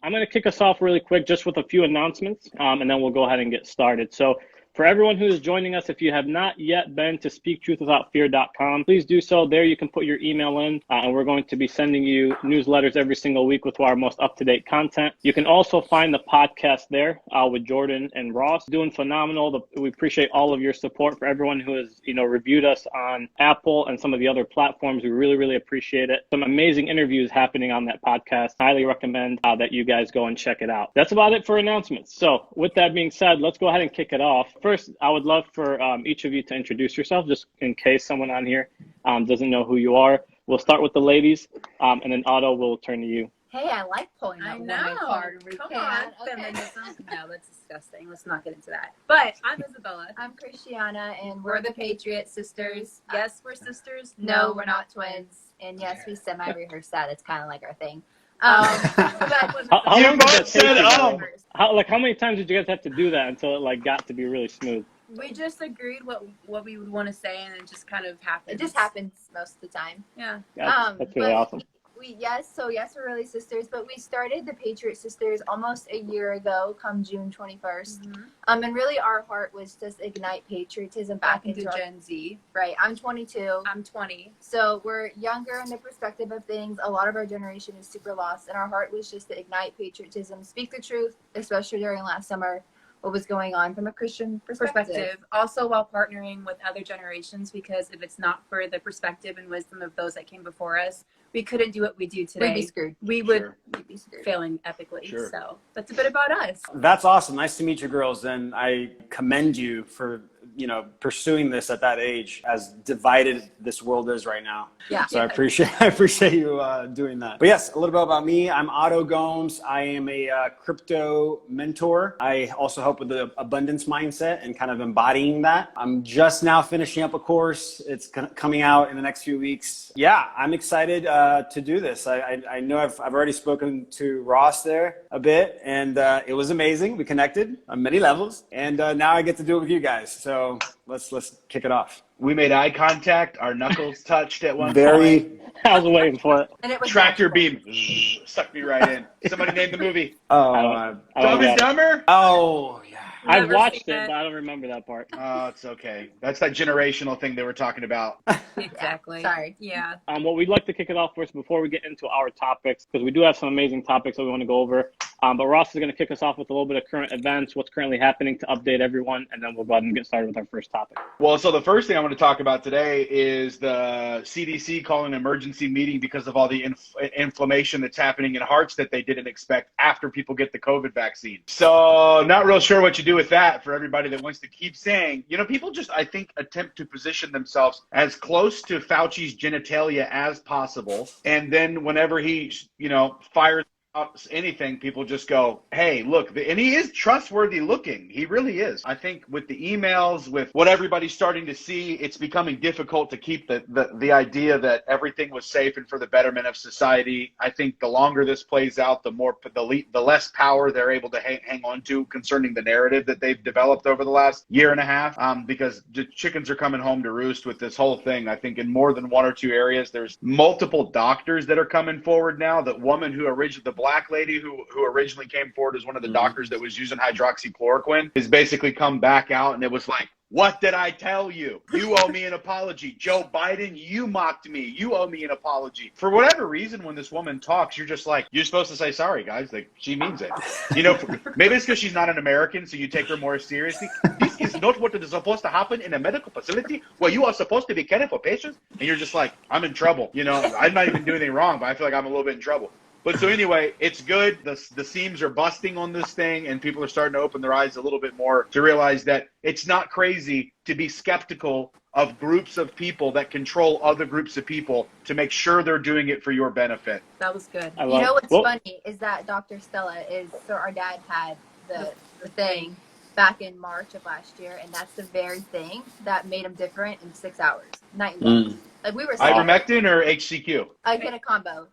I'm going to kick us off really quick just with a few announcements, and then we'll go ahead and get started. So for everyone who is joining us, if you have not yet been to speaktruthwithoutfear.com, please do so. There you can put your email in, and we're going to be sending you newsletters every single week with our most up-to-date content. You can also find the podcast there with Jordan and Ross. Doing phenomenal. We appreciate all of your support. For everyone who has reviewed us on Apple and some of the other platforms, we really, really appreciate it. Some amazing interviews happening on that podcast. Highly recommend that you guys go and check it out. That's about it for announcements. So with that being said, let's go ahead and kick it off. First, I would love for each of you to introduce yourself, just in case someone on here doesn't know who you are. We'll start with the ladies, and then Otto will turn to you. Hey, I like pulling that woman card. Come on, feminism. No, that's disgusting. Let's not get into that. But I'm Isabella. I'm Christiana, and we're the Patriot Sisters. Yes, we're sisters. No, we're not twins. And yes, we semi-rehearse that. It's kind of like our thing. How long did that take you? How many times did you guys have to do that until it got to be really smooth? We just agreed what we would want to say, and it just kind of happens. It just happens most of the time. Yeah. That's really awesome. Yes, we're really sisters, but we started the Patriot Sisters almost a year ago, come June 21st. Mm-hmm. And really our heart was just ignite patriotism back into Gen Z. Right. I'm 22. I'm 20. So we're younger in the perspective of things. A lot of our generation is super lost, and our heart was just to ignite patriotism, speak the truth, especially during last summer, what was going on from a Christian perspective. Also while partnering with other generations, because if it's not for the perspective and wisdom of those that came before us, we couldn't do what we do today. We'd be screwed. We would be failing epically. Sure. So that's a bit about us. That's awesome. Nice to meet you, girls. And I commend you for, pursuing this at that age, as divided this world is right now. Yeah. So I appreciate you doing that. But yes, a little bit about me. I'm Otto Gomes. I am a crypto mentor. I also help with the abundance mindset and kind of embodying that. I'm just now finishing up a course. It's coming out in the next few weeks. Yeah, I'm excited to do this. I know I've already spoken to Ross there a bit, and it was amazing. We connected on many levels, and now I get to do it with you guys. So let's kick it off. We made eye contact. Our knuckles touched at one point. I was waiting for it. And it was Tractor beam sucked me right in. Somebody named the movie. Oh, Dumb and Dumber? Oh, yeah. I've watched it, but I don't remember that part. Oh, it's okay. That's that generational thing they were talking about. Exactly. Sorry. Yeah. What we'd like to kick it off first before we get into our topics, because we do have some amazing topics that we want to go over. But Ross is going to kick us off with a little bit of current events, what's currently happening to update everyone, and then we'll go ahead and get started with our first topic. Well, so the first thing I want to talk about today is the CDC calling an emergency meeting because of all the inflammation that's happening in hearts that they didn't expect after people get the COVID vaccine. So not real sure what you do with that for everybody that wants to keep saying, people just, I think, attempt to position themselves as close to Fauci's genitalia as possible. And then whenever he, fires anything, people just go, hey, look, and he is trustworthy looking. He really is. I think with the emails, with what everybody's starting to see, it's becoming difficult to keep the idea that everything was safe and for the betterment of society. I think the longer this plays out, the less power they're able to hang on to concerning the narrative that they've developed over the last year and a half, because the chickens are coming home to roost with this whole thing. I think in more than one or two areas, there's multiple doctors that are coming forward now. The woman who the black lady who originally came forward as one of the doctors that was using hydroxychloroquine has basically come back out, and it was like, what did I tell you? You owe me an apology. Joe Biden, you mocked me. You owe me an apology. For whatever reason, when this woman talks, you're just like, you're supposed to say sorry, guys. Like, she means it. Maybe it's because she's not an American, so you take her more seriously. This is not what is supposed to happen in a medical facility where you are supposed to be caring for patients. And you're just like, I'm in trouble. I'm not even doing anything wrong, but I feel like I'm a little bit in trouble. But so anyway, it's good. The seams are busting on this thing, and people are starting to open their eyes a little bit more to realize that it's not crazy to be skeptical of groups of people that control other groups of people to make sure they're doing it for your benefit. That was good. What's funny is that Dr. Stella so our dad had the thing back in March of last year, and that's the very thing that made him different in 6 hours, night and day. Like we were ivermectin or HCQ? I get a combo,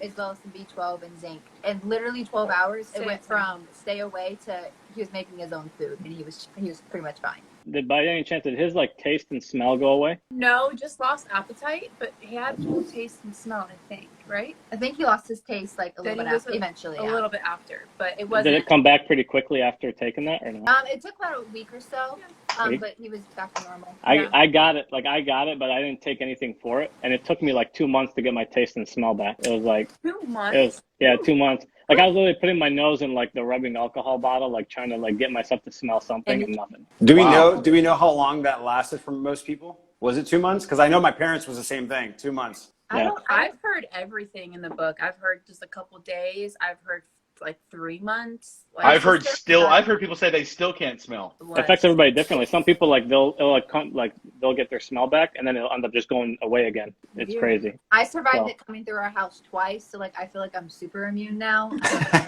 as well as some B12 and zinc. And literally 12 hours, it went from stay away to he was making his own food, and he was pretty much fine. Did by any chance did his like taste and smell go away? No, just lost appetite, but he had full taste and smell, I think, right? I think he lost his taste like a Then little he bit was after, eventually. A Yeah. little bit after, but it Did wasn't. it come back pretty quickly after taking that or not? It took about a week or so, but he was back to normal. I got it, but I didn't take anything for it, and it took me like 2 months to get my taste and smell back. It was like 2 months. 2 months. Like I was literally putting my nose in like the rubbing alcohol bottle, like trying to like get myself to smell something and nothing. Do we know how long that lasted for most people? Was it 2 months? Because I know my parents was the same thing, 2 months. Yeah. I've heard everything in the book. I've heard just a couple days. I've heard like 3 months. Like, I've heard people say they still can't smell. It affects everybody differently. Some people like they'll get their smell back and then it'll end up just going away again. It's crazy. I survived it coming through our house twice, so like I feel like I'm super immune now.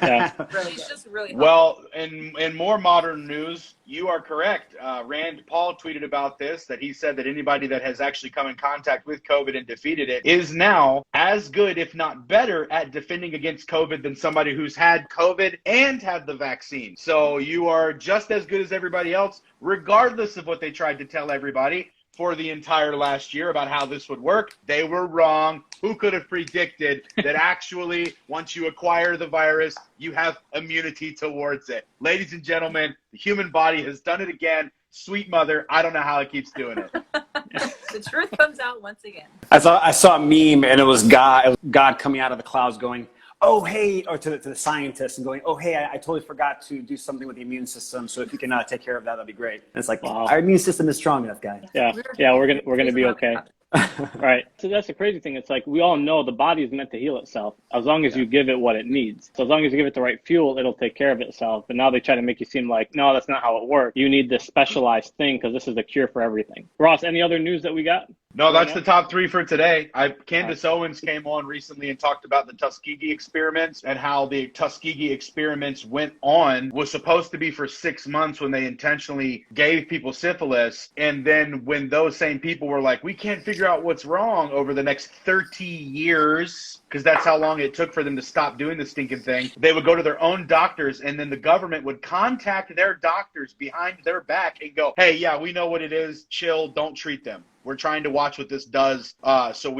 Yeah. Really, it's just really hard. Well, in more modern news, you are correct. Rand Paul tweeted about this, that he said that anybody that has actually come in contact with COVID and defeated it is now as good, if not better, at defending against COVID than somebody who's had COVID and had the vaccine. So you are just as good as everybody else, regardless of what they tried to tell everybody for the entire last year about how this would work. They were wrong. Who could have predicted that actually, once you acquire the virus, you have immunity towards it? Ladies and gentlemen, the human body has done it again. Sweet mother, I don't know how it keeps doing it. The truth comes out once again. I saw a meme and it was God coming out of the clouds going, oh, hey, or to the scientists and going, oh, hey, I totally forgot to do something with the immune system. So if you can take care of that, that'd be great. And it's like, wow. Our immune system is strong enough, guys. Yeah, we're gonna be okay. Right. So that's the crazy thing. It's like we all know the body is meant to heal itself as long as you give it what it needs. So as long as you give it the right fuel, it'll take care of itself. But now they try to make you seem like, no, that's not how it works. You need this specialized thing because this is the cure for everything. Ross, any other news that we got? No, that's the top 3 for today. Candace Owens came on recently and talked about the Tuskegee experiments and how the Tuskegee experiments went on. Was supposed to be for 6 months when they intentionally gave people syphilis. And then when those same people were like, we can't figure out what's wrong over the next 30 years, because that's how long it took for them to stop doing the stinking thing, they would go to their own doctors, and then the government would contact their doctors behind their back and go, hey, yeah, we know what it is. Chill, don't treat them. We're trying to watch what this does. So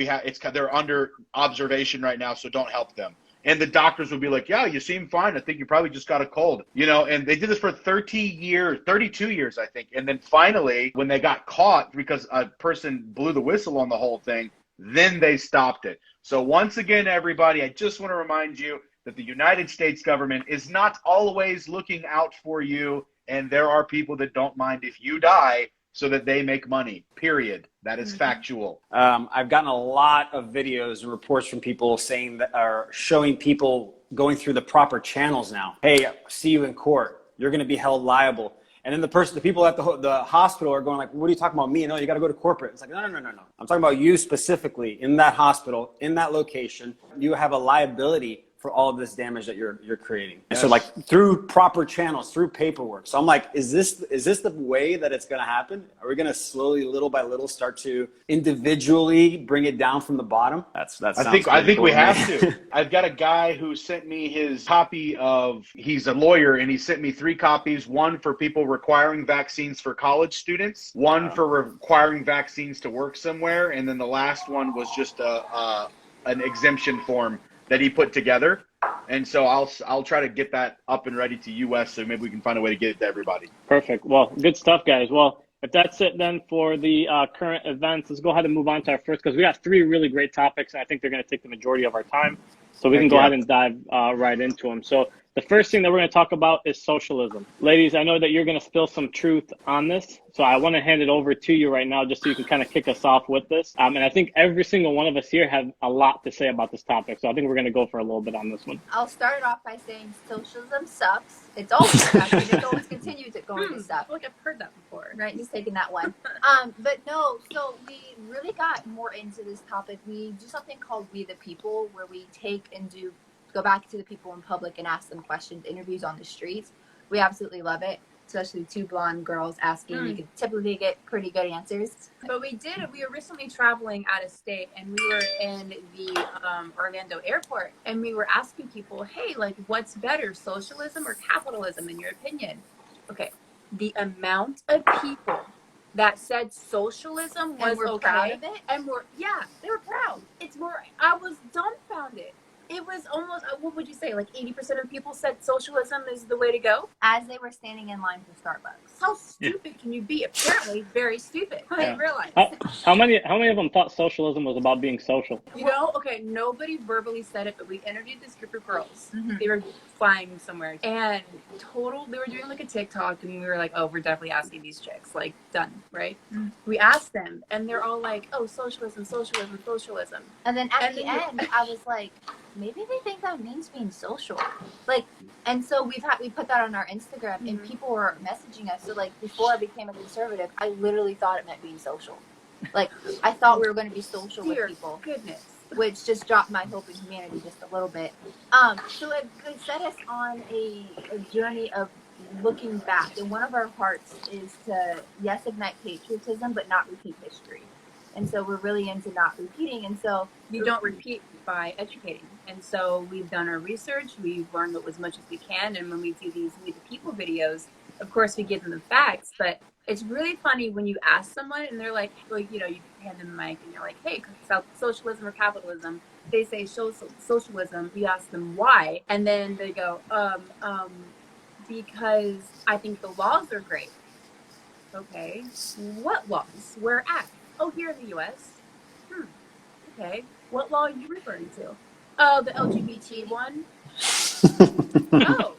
they're under observation right now, so don't help them. And the doctors would be like, yeah, you seem fine. I think you probably just got a cold, and they did this for 32 years, I think. And then finally, when they got caught because a person blew the whistle on the whole thing, then they stopped it. So once again, everybody, I just want to remind you that the United States government is not always looking out for you. And there are people that don't mind if you die so that they make money, period. That is factual. I've gotten a lot of videos and reports from people saying that are showing people going through the proper channels now. Hey, see you in court. You're going to be held liable. And then the people at the hospital are going like, what are you talking about me? No, you got to go to corporate. It's like, no. I'm talking about you specifically in that hospital, in that location. You have a liability for all of this damage that you're creating. Yes. So like through proper channels, through paperwork. So I'm like, is this the way that it's going to happen? Are we going to slowly, little by little, start to individually bring it down from the bottom? I think cool we have to. I've got a guy who sent me his copy of, he's a lawyer, and he sent me 3 copies, one for people requiring vaccines for college students, one for requiring vaccines to work somewhere, and then the last one was just an exemption form that he put together. And so I'll try to get that up and ready to US, so maybe we can find a way to get it to everybody. Perfect. Well, good stuff, guys. Well, if that's it then for the current events, let's go ahead and move on to our first, because we got 3 really great topics, and I think they're going to take the majority of our time. So we can go ahead and dive right into them. So the first thing that we're going to talk about is socialism. Ladies, I know that you're going to spill some truth on this, so I want to hand it over to you right now just so you can kind of kick us off with this. And I think every single one of us here have a lot to say about this topic, so I think we're going to go for a little bit on this one. I'll start it off by saying socialism sucks. It's always sucked, and it's always continued to go into stuff. I feel like I've heard that before. Right, just taking that one. But no, so we really got more into this topic. We do something called We the People, where we go back to the people in public and ask them questions, interviews on the streets. We absolutely love it, especially 2 blonde girls asking. You could typically get pretty good answers. But we were recently traveling out of state, and we were in the Orlando airport, and we were asking people, hey, like, what's better, socialism or capitalism in your opinion? Okay, the amount of people that said socialism was And we're okay, proud of it? and they were proud. It's more, I was dumbfounded. It was almost, what would you say, like 80% of people said socialism is the way to go? As they were standing in line for Starbucks. How stupid can you be? Apparently, very stupid. I didn't realize. How many of them thought socialism was about being social? You know, okay, nobody verbally said it, but we interviewed this group of girls. Mhm. They were flying somewhere, and they were doing like a TikTok, and we were like, oh, we're definitely asking these chicks, like, done, right? Mhm. We asked them, and they're all like, oh, socialism, socialism, socialism. And then at And the then end, I was like, maybe they think that means being social. Like, and so we put that on our Instagram, and Mhm. people were messaging us. So like before I became a conservative, I literally thought it meant being social. Like I thought we were going to be social Dear with people, goodness. which just dropped my hope in humanity just a little bit. So it set us on a journey of looking back, and one of our hearts is to ignite patriotism, but not repeat history. And so we're really into not repeating. And so You don't repeat by educating. And so we've done our research, we've learned as much as we can, and when we do these Meet the People videos, of course we give them the facts, but it's really funny when you ask someone and they're like, well, you know, you hand them the mic and you're like, hey, socialism or capitalism? They say socialism, you ask them why, and then they go, because I think the laws are great. Okay, what laws? Where at? Oh, here in the U.S. Okay, what law are you referring to? Oh, the LGBT one. Oh,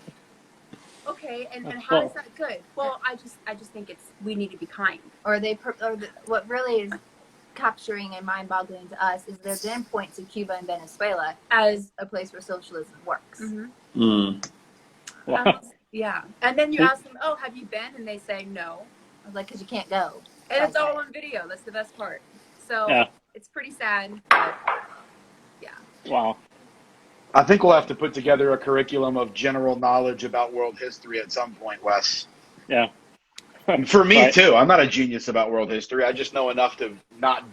okay. And how is that good? Well, I just think we need to be kind. What really is capturing and mind-boggling to us is they then point to Cuba and Venezuela as a place where socialism works. Mm-hmm. Mm. Wow. Yeah, and then you ask them, oh, have you been? And they say no. I was like, because you can't go. And it's all on video. That's the best part. So it's pretty sad. But yeah. Wow. I think we'll have to put together a curriculum of general knowledge about world history at some point, Wes. Yeah. For me, Right. too. I'm not a genius about world history. I just know enough to not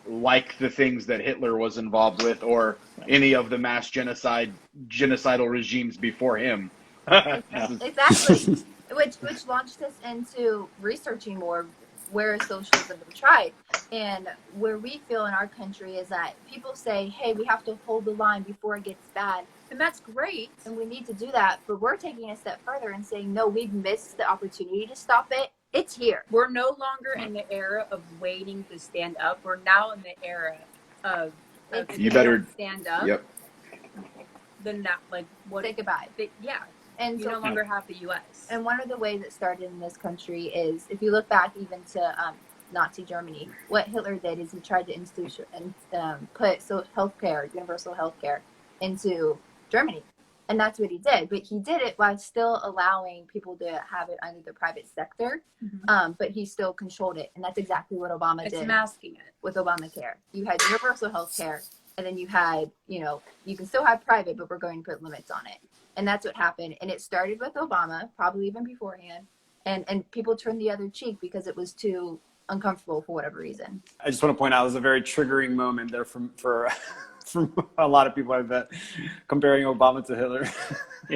like the things that Hitler was involved with or any of the mass genocidal regimes before him. Exactly. Which launched us into researching more where is socialism been tried. And where we feel in our country is that people say, hey, we have to hold the line before it gets bad. And that's great. And we need to do that. But we're taking a step further and saying, no, we've missed the opportunity to stop it. It's here. We're no longer in the era of waiting to stand up. We're now in the era of You better stand up. Yep. Then that, like, what? Say goodbye. Yeah. And You so no longer have the U.S. And one of the ways it started in this country is, if you look back even to Nazi Germany, what Hitler did is he tried to put healthcare, universal healthcare, into Germany, and that's what he did. But he did it while still allowing people to have it under the private sector. Mm-hmm. But he still controlled it, and that's exactly what Obama It's did masking it. with Obamacare. You had universal healthcare, and then you had, you can still have private, but we're going to put limits on it. And that's what happened. And it started with Obama, probably even beforehand. And people turned the other cheek because it was too uncomfortable for whatever reason. I just want to point out, it was a very triggering moment there for a lot of people, I bet, comparing Obama to Hitler.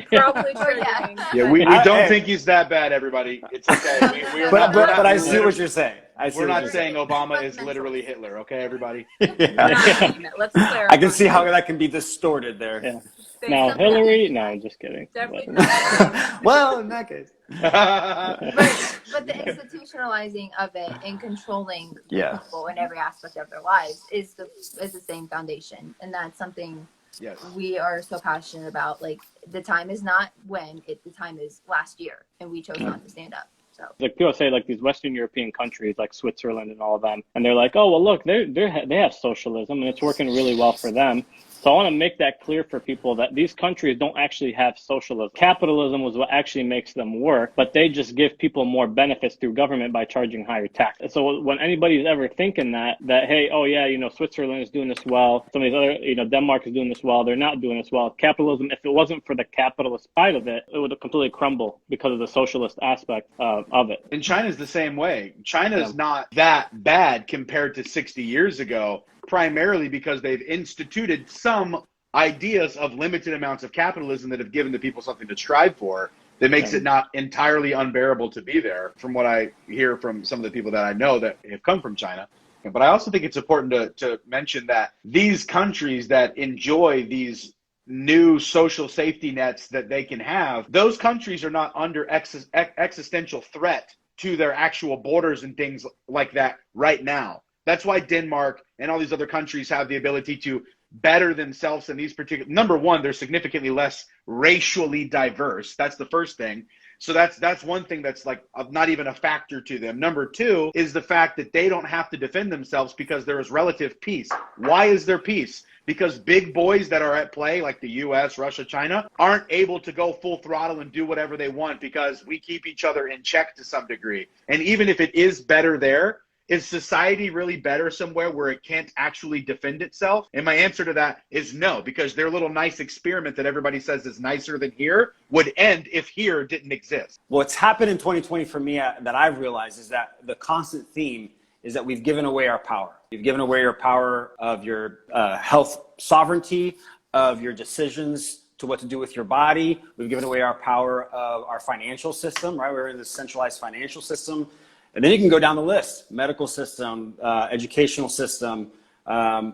Probably Yeah. triggering. Yeah, we don't Hey. think he's that bad, everybody. It's okay. We're But not, I see what you're saying. we're not saying Obama is literally Hitler, okay, everybody? Yeah. Let's clarify. I can see how that can be distorted there. Yeah. Say Now something. Hillary? No, just kidding. Definitely But- not. Well, in that case. But the institutionalizing of it and controlling Yeah. people in every aspect of their lives is the same foundation. And that's something Yes. we are so passionate about. Like, the time is not the time is last year, and we chose not to stand up. So Like people say, like these Western European countries, like Switzerland and all of them, and they're like, oh well, look, they have socialism and it's working really well for them. So I want to make that clear for people that these countries don't actually have socialism. Capitalism was what actually makes them work, but they just give people more benefits through government by charging higher tax. So when anybody's ever thinking that hey, oh yeah, Switzerland is doing this well, some of these other, Denmark is doing this well, they're not doing this well. Capitalism, if it wasn't for the capitalist side of it, it would completely crumble because of the socialist aspect of it. And China's the same way. China's not that bad compared to 60 years ago, primarily because they've instituted some ideas of limited amounts of capitalism that have given the people something to strive for. that makes it not entirely unbearable to be there, from what I hear from some of the people that I know that have come from China. But I also think it's important to mention that these countries that enjoy these new social safety nets that they can have, those countries are not under existential threat to their actual borders and things like that right now. That's why Denmark and all these other countries have the ability to better themselves in these particular. Number one, they're significantly less racially diverse. That's the first thing. So that's one thing that's like not even a factor to them. Number two is the fact that they don't have to defend themselves because there is relative peace. Why is there peace? Because big boys that are at play, like the US, Russia, China, aren't able to go full throttle and do whatever they want because we keep each other in check to some degree. And even if it is better there, is society really better somewhere where it can't actually defend itself? And my answer to that is no, because their little nice experiment that everybody says is nicer than here would end if here didn't exist. What's happened in 2020 for me that I've realized is that the constant theme is that we've given away our power. You've given away your power of your health sovereignty, of your decisions to what to do with your body. We've given away our power of our financial system, right? We're in this centralized financial system. And then you can go down the list: medical system, educational system,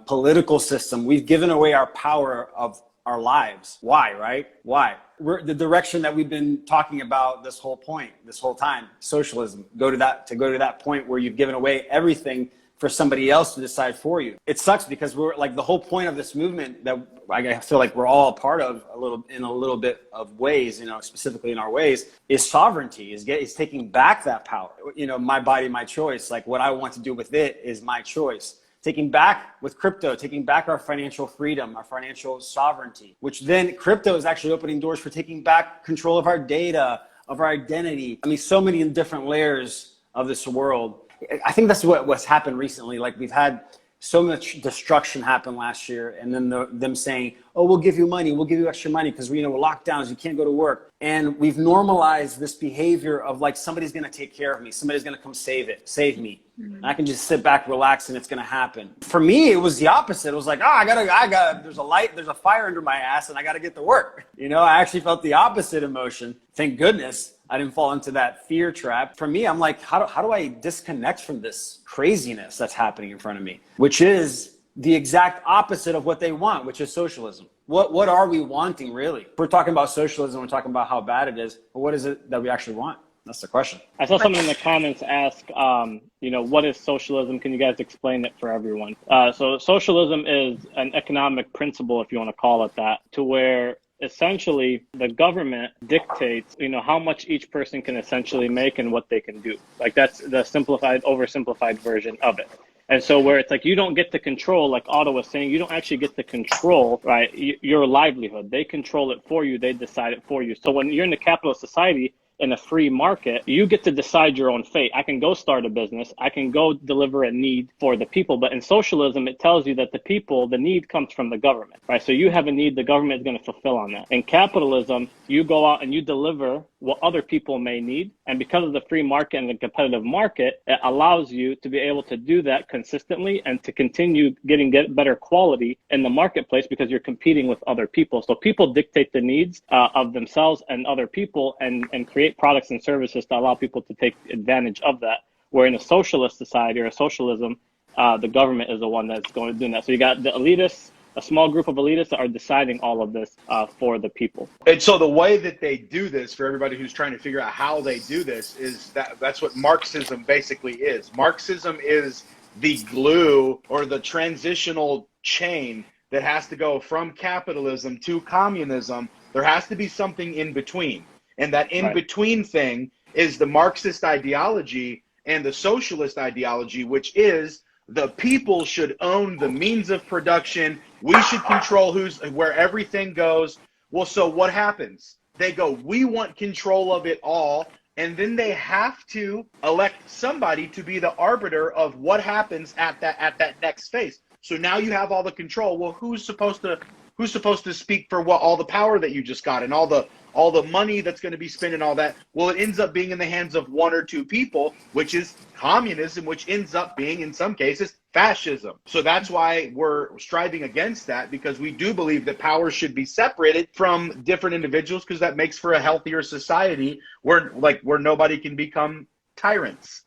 political system. We've given away our power of our lives. Why, right? Why? We're the direction that we've been talking about this whole time, socialism. Go to that point where you've given away everything for somebody else to decide for you. It sucks because we're like, the whole point of this movement that I feel like we're all a part of in a little bit of ways, specifically in our ways, is sovereignty, is taking back that power. My body, my choice. Like, what I want to do with it is my choice. Taking back with crypto, taking back our financial freedom, our financial sovereignty, which then crypto is actually opening doors for taking back control of our data, of our identity. I mean, so many different layers of this world. I think that's what's happened recently. Like, we've had so much destruction happen last year, and then them saying, "Oh, we'll give you money, we'll give you extra money because we're lockdowns, you can't go to work." And we've normalized this behavior of like, somebody's going to take care of me, somebody's going to come save me. And I can just sit back, relax, and it's going to happen. For me, it was the opposite. It was like, I got there's a fire under my ass, and I got to get to work. I actually felt the opposite emotion. Thank goodness I didn't fall into that fear trap. For me, I'm like, how do I disconnect from this craziness that's happening in front of me, which is the exact opposite of what they want, which is socialism. What are we wanting, really? If we're talking about socialism, we're talking about how bad it is, but what is it that we actually want? That's the question. I saw someone in the comments ask, what is socialism? Can you guys explain it for everyone? So socialism is an economic principle, if you want to call it that, to where essentially the government dictates, how much each person can essentially make and what they can do. Like, that's the oversimplified version of it. And so where it's like, you don't get to control, like Otto was saying, you don't actually get to control, right, your livelihood. They control it for you. They decide it for you. So when you're in a capitalist society, in a free market, you get to decide your own fate. I can go start a business. I can go deliver a need for the people. But in socialism, it tells you that the need comes from the government, right? So you have a need, the government is going to fulfill on that. In capitalism, you go out and you deliver what other people may need. And because of the free market and the competitive market, it allows you to be able to do that consistently and to continue get better quality in the marketplace because you're competing with other people. So people dictate the needs of themselves and other people and create products and services to allow people to take advantage of that. Where in a socialist society or a socialism, the government is the one that's going to do that. So you got the elitists, a small group of elitists that are deciding all of this for the people. And so the way that they do this, for everybody who's trying to figure out how they do this, is that's what Marxism basically is. Marxism is the glue or the transitional chain that has to go from capitalism to communism. There has to be something in between. And that in-between thing is the Marxist ideology and the socialist ideology, which is the people should own the means of production. We should control where everything goes. Well, so what happens? They go, we want control of it all. And then they have to elect somebody to be the arbiter of what happens at that next phase. So now you have all the control. Well, who's supposed to who's supposed to speak for what all the power that you just got and all the money that's going to be spent and all that? Well, it ends up being in the hands of one or two people, which is communism, which ends up being, in some cases, fascism. So that's why we're striving against that, because we do believe that power should be separated from different individuals, because that makes for a healthier society where nobody can become tyrants.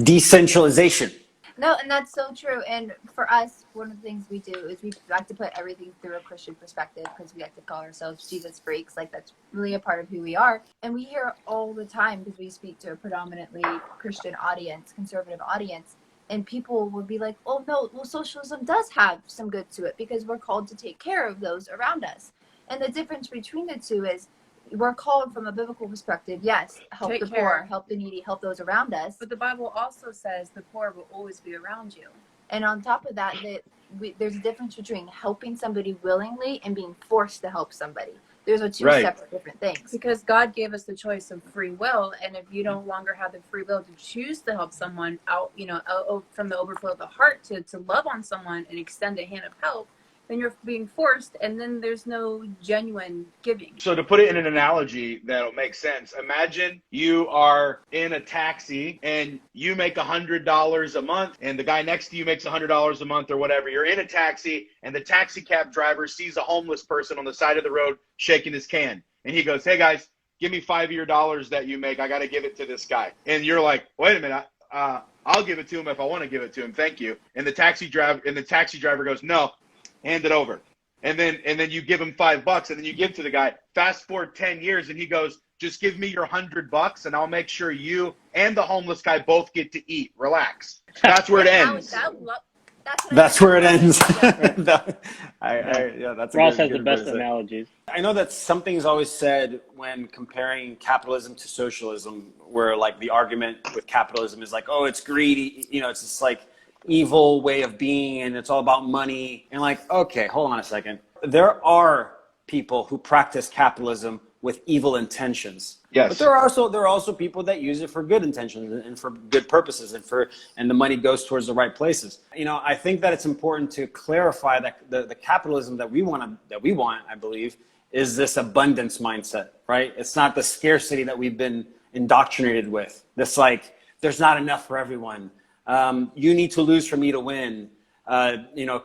Decentralization. No, and that's so true. And for us, one of the things we do is we like to put everything through a Christian perspective, because we like to call ourselves Jesus freaks. Like, that's really a part of who we are. And we hear all the time, because we speak to a predominantly Christian audience, conservative audience, and people will be like, oh no, well, socialism does have some good to it, because we're called to take care of those around us. And the difference between the two is, we're called from a biblical perspective, yes, help the poor, help the needy, help those around us. But the Bible also says the poor will always be around you. And on top of that, there's a difference between helping somebody willingly and being forced to help somebody. Those are two separate different things. Because God gave us the choice of free will, and if you no longer have the free will to choose to help someone out, from the overflow of the heart to love on someone and extend a hand of help, then you're being forced, and then there's no genuine giving. So to put it in an analogy that'll make sense, imagine you are in a taxi and you make $100 a month, and the guy next to you makes $100 a month or whatever. You're in a taxi, and the taxi cab driver sees a homeless person on the side of the road shaking his can. And he goes, hey guys, give me $5 of your dollars that you make. I got to give it to this guy. And you're like, wait a minute, I'll give it to him if I want to give it to him. Thank you. And the taxi driver goes, no, hand it over. And then you give him $5 and then you give to the guy. Fast forward 10 years and he goes, just give me your $100 and I'll make sure you and the homeless guy both get to eat. Relax. That's where it ends. That's where it ends. Yeah, that's Ross has the best analogies. I know that something's always said when comparing capitalism to socialism, where like the argument with capitalism is like, oh, it's greedy. It's just like evil way of being, and it's all about money. And like, okay, hold on a second. There are people who practice capitalism with evil intentions. Yes. But there are also people that use it for good intentions and for good purposes, and the money goes towards the right places. I think that it's important to clarify that the capitalism that we want, I believe, is this abundance mindset, right? It's not the scarcity that we've been indoctrinated with. This like, there's not enough for everyone. You need to lose for me to win.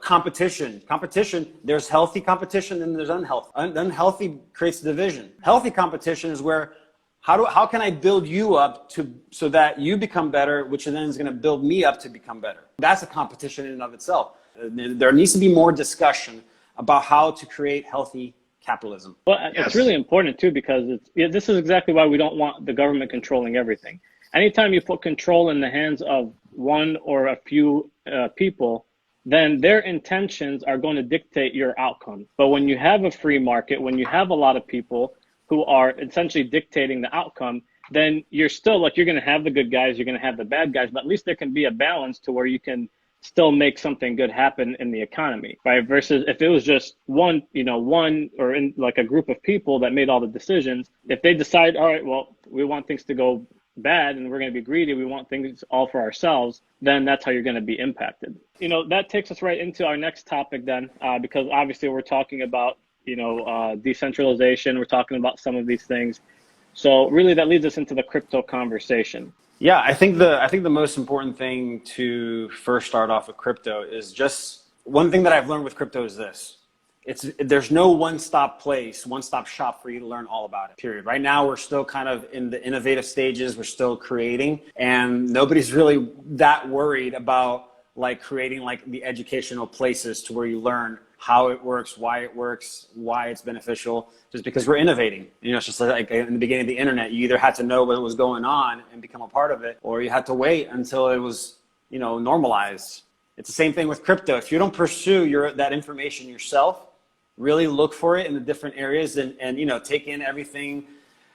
Competition, there's healthy competition and there's unhealthy. Unhealthy creates division. Healthy competition is where, how can I build you up so that you become better, which then is going to build me up to become better. That's a competition in and of itself. There needs to be more discussion about how to create healthy capitalism. Well, It's really important too, because this is exactly why we don't want the government controlling everything. Anytime you put control in the hands of one or a few people, then their intentions are going to dictate your outcome. But when you have a free market, when you have a lot of people who are essentially dictating the outcome, then you're still you're going to have the good guys, you're going to have the bad guys, but at least there can be a balance to where you can still make something good happen in the economy, right? Versus if it was just one or in like a group of people that made all the decisions, if they decide, all right, well, we want things to go bad and we're going to be greedy, we want things all for ourselves, then that's how you're going to be impacted. That takes us right into our next topic then, because obviously we're talking about decentralization, we're talking about some of these things, so really that leads us into the crypto conversation. Yeah, I think the most important thing to first start off with crypto is just one thing that I've learned with crypto is this. There's no one-stop shop for you to learn all about it, period. Right now, we're still kind of in the innovative stages. We're still creating, and nobody's really that worried about like creating like the educational places to where you learn how it works, why it's beneficial, just because we're innovating. It's just like in the beginning of the internet, you either had to know what was going on and become a part of it, or you had to wait until it was, normalized. It's the same thing with crypto. If you don't pursue that information yourself, really look for it in the different areas and take in everything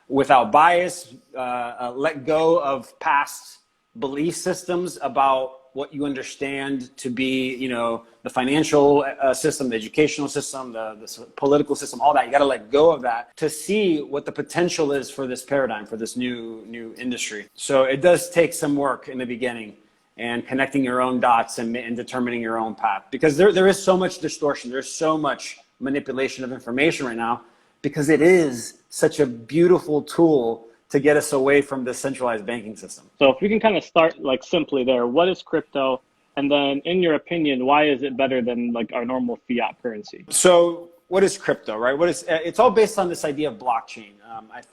without bias, let go of past belief systems about what you understand to be, the financial system, the educational system, the political system, all that. You got to let go of that to see what the potential is for this paradigm, for this new industry. So it does take some work in the beginning and connecting your own dots and determining your own path, because there is so much distortion. There's so much manipulation of information right now, because it is such a beautiful tool to get us away from the centralized banking system. So if we can kind of start like simply there, what is crypto? And then in your opinion, why is it better than like our normal fiat currency? So what is crypto, right? It's all based on this idea of blockchain.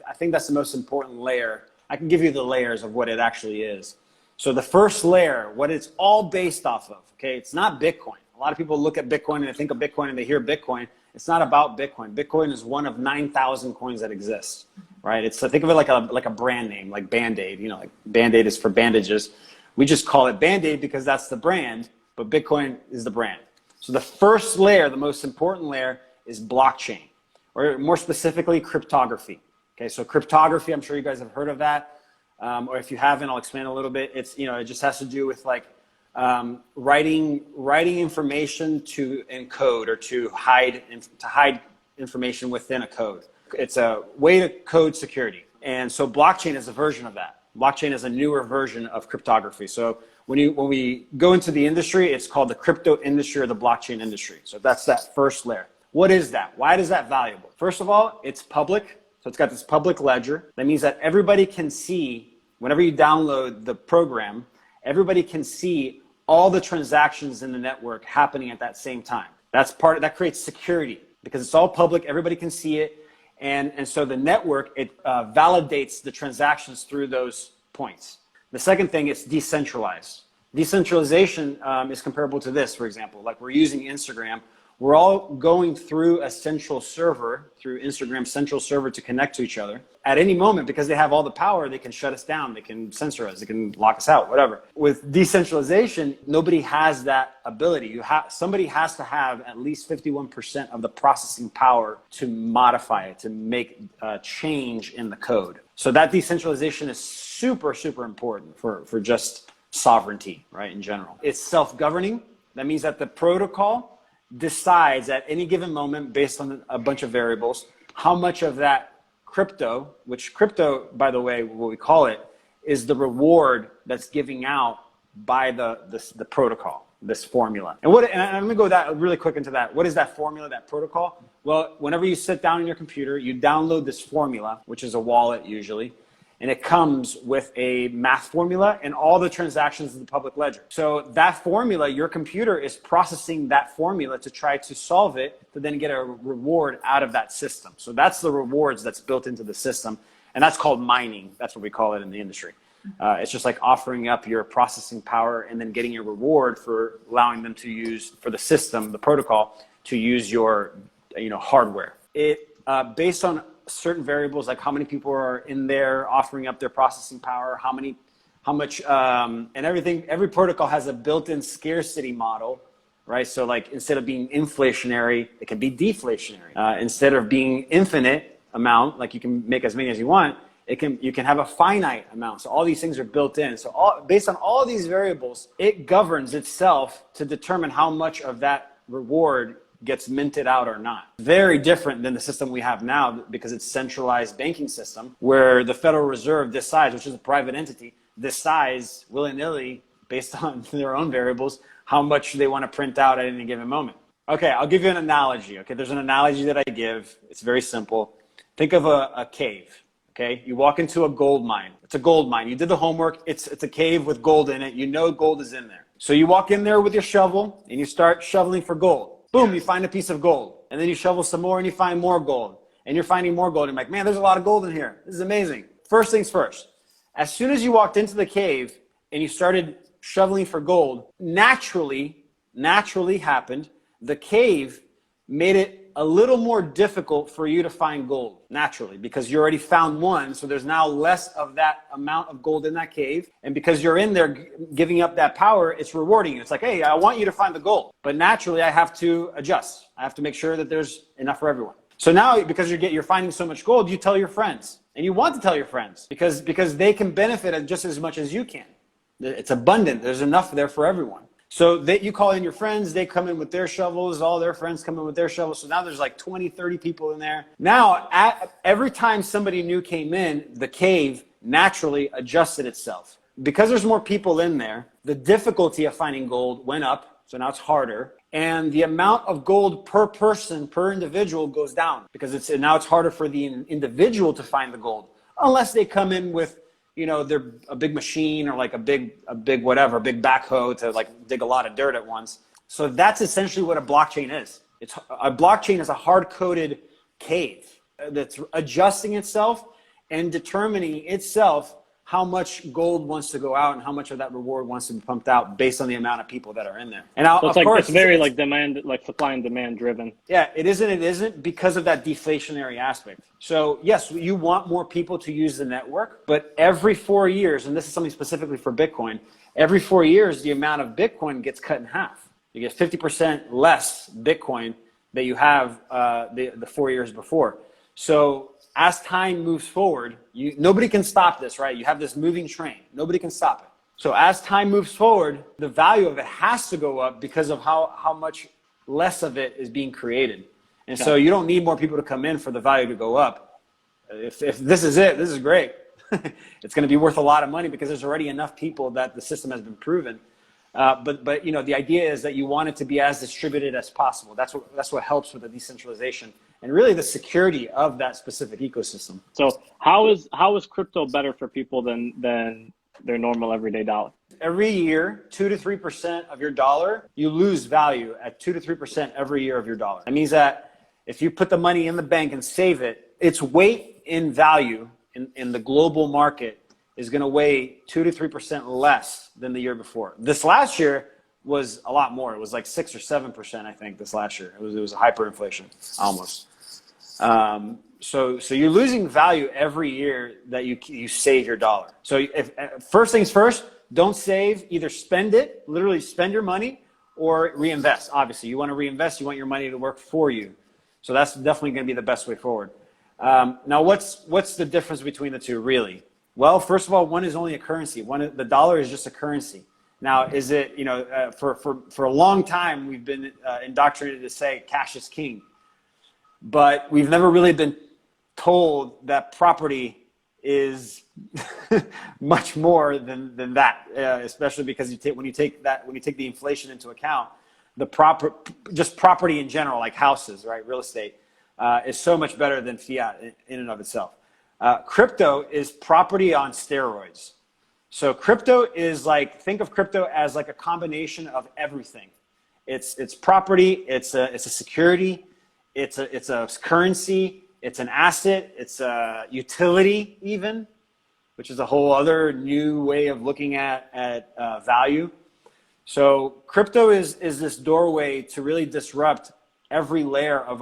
I think that's the most important layer. I can give you the layers of what it actually is. So the first layer, what it's all based off of, okay? It's not Bitcoin. A lot of people look at Bitcoin and they think of Bitcoin and they hear Bitcoin. It's not about Bitcoin. Bitcoin is one of 9,000 coins that exist, right? Think of it like a brand name, like Band-Aid. You know, like Band-Aid is for bandages. We just call it Band-Aid because that's the brand, but Bitcoin is the brand. So the first layer, the most important layer, is blockchain, or more specifically, cryptography. Okay, so cryptography, I'm sure you guys have heard of that, or if you haven't, I'll explain a little bit. It's, it just has to do with like writing information to encode or to hide information within a code. It's a way to code security, and so blockchain is a version of that. Blockchain is a newer version of cryptography. So when we go into the industry, it's called the crypto industry or the blockchain industry. So that's that first layer. What is that? Why is that valuable? First of all, it's public. So it's got this public ledger. That means that everybody can see, whenever you download the program, everybody can see all the transactions in the network happening at that same time. That creates security because it's all public. Everybody can see it. And so the network, it validates the transactions through those points. The second thing is decentralized. Decentralization is comparable to this, for example. Like we're using Instagram. We're all going through a central server, through Instagram's central server to connect to each other. At any moment, because they have all the power, they can shut us down, they can censor us, they can lock us out, whatever. With decentralization, nobody has that ability. Somebody has to have at least 51% of the processing power to modify it, to make a change in the code. So that decentralization is super, super important for just sovereignty, right, in general. It's self-governing. That means that the protocol decides at any given moment, based on a bunch of variables, how much of that crypto, which crypto, by the way, what we call it, is the reward that's giving out by the protocol, this formula. And I'm gonna go really quick into that. What is that formula, that protocol? Well, whenever you sit down on your computer, you download this formula, which is a wallet usually, and it comes with a math formula and all the transactions in the public ledger. So that formula, your computer is processing that formula to try to solve it, to then get a reward out of that system. So that's the rewards that's built into the system. And that's called mining. That's what we call it in the industry. It's just like offering up your processing power and then getting a reward for allowing them to use, for the system, the protocol, to use your hardware. Based on certain variables, like how many people are in there offering up their processing power, how much, and everything. Every protocol has a built-in scarcity model, right? So like instead of being inflationary, it can be deflationary. Instead of being infinite amount, like you can make as many as you want, you can have a finite amount. So all these things are built in. So based on all these variables, it governs itself to determine how much of that reward gets minted out or not. Very different than the system we have now, because it's centralized banking system where the Federal Reserve decides, which is a private entity, decides willy-nilly based on their own variables how much they want to print out at any given moment. Okay, I'll give you an analogy. Okay, there's an analogy that I give. It's very simple. Think of a cave. Okay, you walk into a gold mine. It's a gold mine. You did the homework. It's a cave with gold in it. You know gold is in there. So you walk in there with your shovel and you start shoveling for gold. Boom, you find a piece of gold. And then you shovel some more and you find more gold. And you're finding more gold. And you're like, man, there's a lot of gold in here. This is amazing. First things first. As soon as you walked into the cave and you started shoveling for gold, naturally happened, the cave made it a little more difficult for you to find gold, naturally, because you already found one. So there's now less of that amount of gold in that cave. And because you're in there giving up that power, it's rewarding you. It's like, hey, I want you to find the gold. But naturally, I have to adjust. I have to make sure that there's enough for everyone. So now, because you're finding so much gold, you tell your friends. And you want to tell your friends because they can benefit just as much as you can. It's abundant. There's enough there for everyone. So you call in your friends, they come in with their shovels, all their friends come in with their shovels. So now there's like 20, 30 people in there. Now, every time somebody new came in, the cave naturally adjusted itself. Because there's more people in there, the difficulty of finding gold went up. So now it's harder. and the amount of gold per person, per individual goes down because now it's harder for the individual to find the gold unless they come in with, you know, they're a big machine or like a big big backhoe to like dig a lot of dirt at once. So that's essentially what a blockchain is. A blockchain is a hard-coded cave that's adjusting itself and determining itself how much gold wants to go out and how much of that reward wants to be pumped out based on the amount of people that are in there. And so it's very like demand, like supply and demand driven. Yeah, it isn't because of that deflationary aspect. So yes, you want more people to use the network, but every 4 years, and this is something specifically for Bitcoin, every 4 years, the amount of Bitcoin gets cut in half. You get 50% less Bitcoin that you have the 4 years before. So as time moves forward, nobody can stop this, right? You have this moving train. Nobody can stop it. So as time moves forward, the value of it has to go up because of how much less of it is being created. And so you don't need more people to come in for the value to go up. If this is it, this is great. It's going to be worth a lot of money because there's already enough people that the system has been proven. But you know, the idea is that you want it to be as distributed as possible. That's what helps with the decentralization and really the security of that specific ecosystem. So how is crypto better for people than their normal everyday dollar? Every year, 2 to 3% of your dollar, you lose value at 2 to 3% every year of your dollar. That means that if you put the money in the bank and save it, its weight in value in the global market is going to weigh 2 to 3% less than the year before. This last year was a lot more. It was like 6 or 7%, I think, this last year. It was a hyperinflation, almost. So you're losing value every year that you save your dollar. So if first things first, don't save. Either spend it, literally spend your money, or reinvest. Obviously, you want to reinvest. You want your money to work for you. So that's definitely going to be the best way forward. Now, what's the difference between the two, really? Well, first of all, one is only a currency. The dollar is just a currency. Now, is it, you know, for a long time, we've been indoctrinated to say cash is king. But we've never really been told that property is much more than that, especially because when you take the inflation into account, just property in general, like houses, right, real estate, is so much better than fiat in and of itself. Crypto is property on steroids. So crypto is like, think of crypto as like a combination of everything. It's property, it's a security, it's a currency, it's an asset, it's a utility even, which is a whole other new way of looking at value. So crypto is this doorway to really disrupt every layer of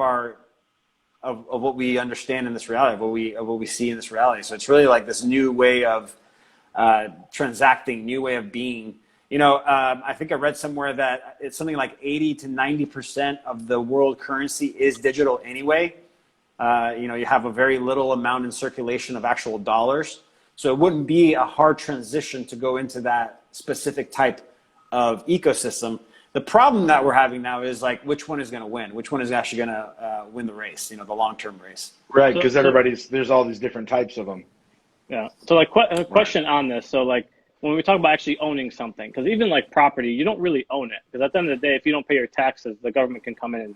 what we understand in this reality, of what we see in this reality. So it's really like this new way of transacting, new way of being. You know, I think I read somewhere that it's something like 80 to 90% of the world currency is digital anyway. You know, you have a very little amount in circulation of actual dollars. So it wouldn't be a hard transition to go into that specific type of ecosystem. The problem that we're having now is like, which one is going to win? Which one is actually going to win the race, you know, the long-term race? Right, because there's all these different types of them. Yeah. So like a question on this. So like when we talk about actually owning something, because even like property, you don't really own it. Because at the end of the day, if you don't pay your taxes, the government can come in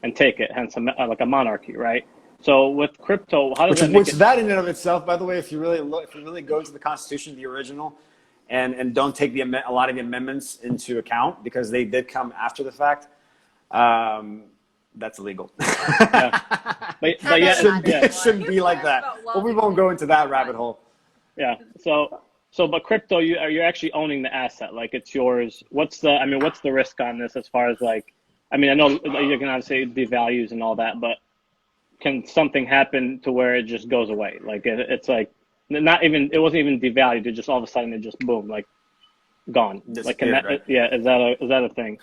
and take it, hence like a monarchy, right? So with crypto, how does that in and of itself, by the way, if you really go to the Constitution, the original, and don't take a lot of the amendments into account because they did come after the fact, that's illegal. Yeah. But yeah, it shouldn't be like that. But we won't go into that rabbit hole. Yeah. So but crypto, you're actually owning the asset, like it's yours. What's the risk on this as far as like, I mean, I know you can obviously devalues and all that, but can something happen to where it just goes away? Like it's like it wasn't even devalued. It just all of a sudden it just boom, like gone. Like right? Yeah, is that a thing?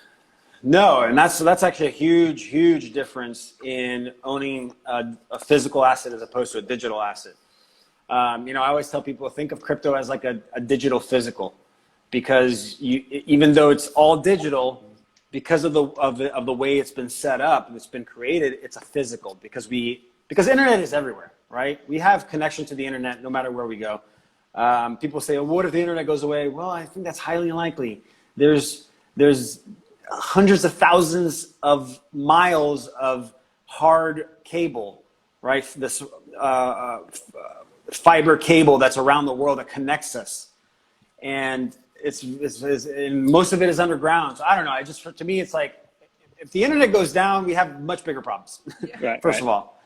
No, and that's actually a huge difference in owning a physical asset as opposed to a digital asset. You know, I always tell people think of crypto as like a digital physical, because even though it's all digital, because of the way it's been set up and it's been created, it's a physical because internet is everywhere, right? We have connection to the internet no matter where we go. People say, well, what if the internet goes away? Well, I think that's highly unlikely. There's hundreds of thousands of miles of hard cable, right? This fiber cable that's around the world that connects us, and and most of it is underground. So I don't know. To me, it's like if the internet goes down, we have much bigger problems. Right, First of all.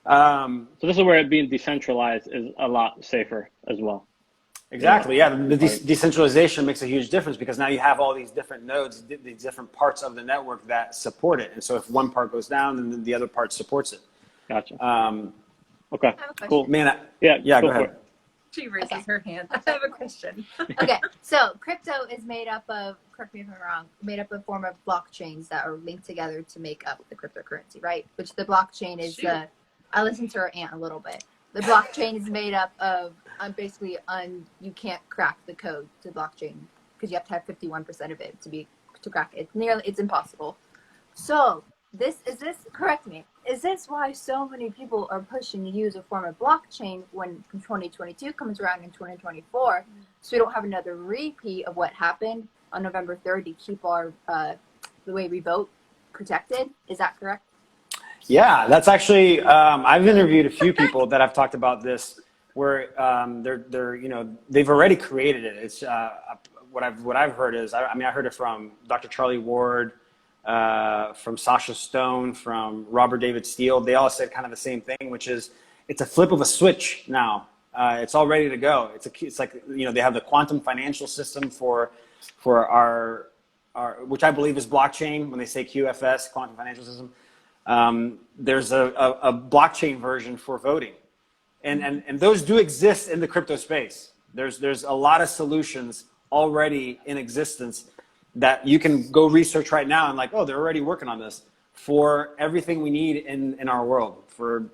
So this is where it being decentralized is a lot safer as well. Exactly. Yeah. The decentralization makes a huge difference because now you have all these different nodes, these different parts of the network that support it. And so if one part goes down, then the other part supports it. Gotcha. I Okay. have a question. Cool. Man, Yeah. go for ahead. it. She raises her hand. I have a question. Okay, so crypto is made up of, correct me if I'm wrong, made up of a form of blockchains that are linked together to make up the cryptocurrency, right? Which the blockchain is I listened to her aunt a little bit. The blockchain is made up of basically you can't crack the code to the blockchain because you have to have 51% of it to crack it. It's impossible. So correct me, is this why so many people are pushing to use a form of blockchain when 2022 comes around in 2024, so we don't have another repeat of what happened on November 3rd to keep our the way we vote protected? Is that correct? Yeah, that's actually, I've interviewed a few people that have talked about this where they've already created it. It's what I've heard is, I heard it from Dr. Charlie Ward, from Sasha Stone, from Robert David Steele. They all said kind of the same thing, which is it's a flip of a switch now. It's all ready to go. It's like, they have the quantum financial system for our which I believe is blockchain when they say QFS, quantum financial system. There's a blockchain version for voting, and those do exist in the crypto space. There's a lot of solutions already in existence that you can go research right now and they're already working on this for everything we need in our world, for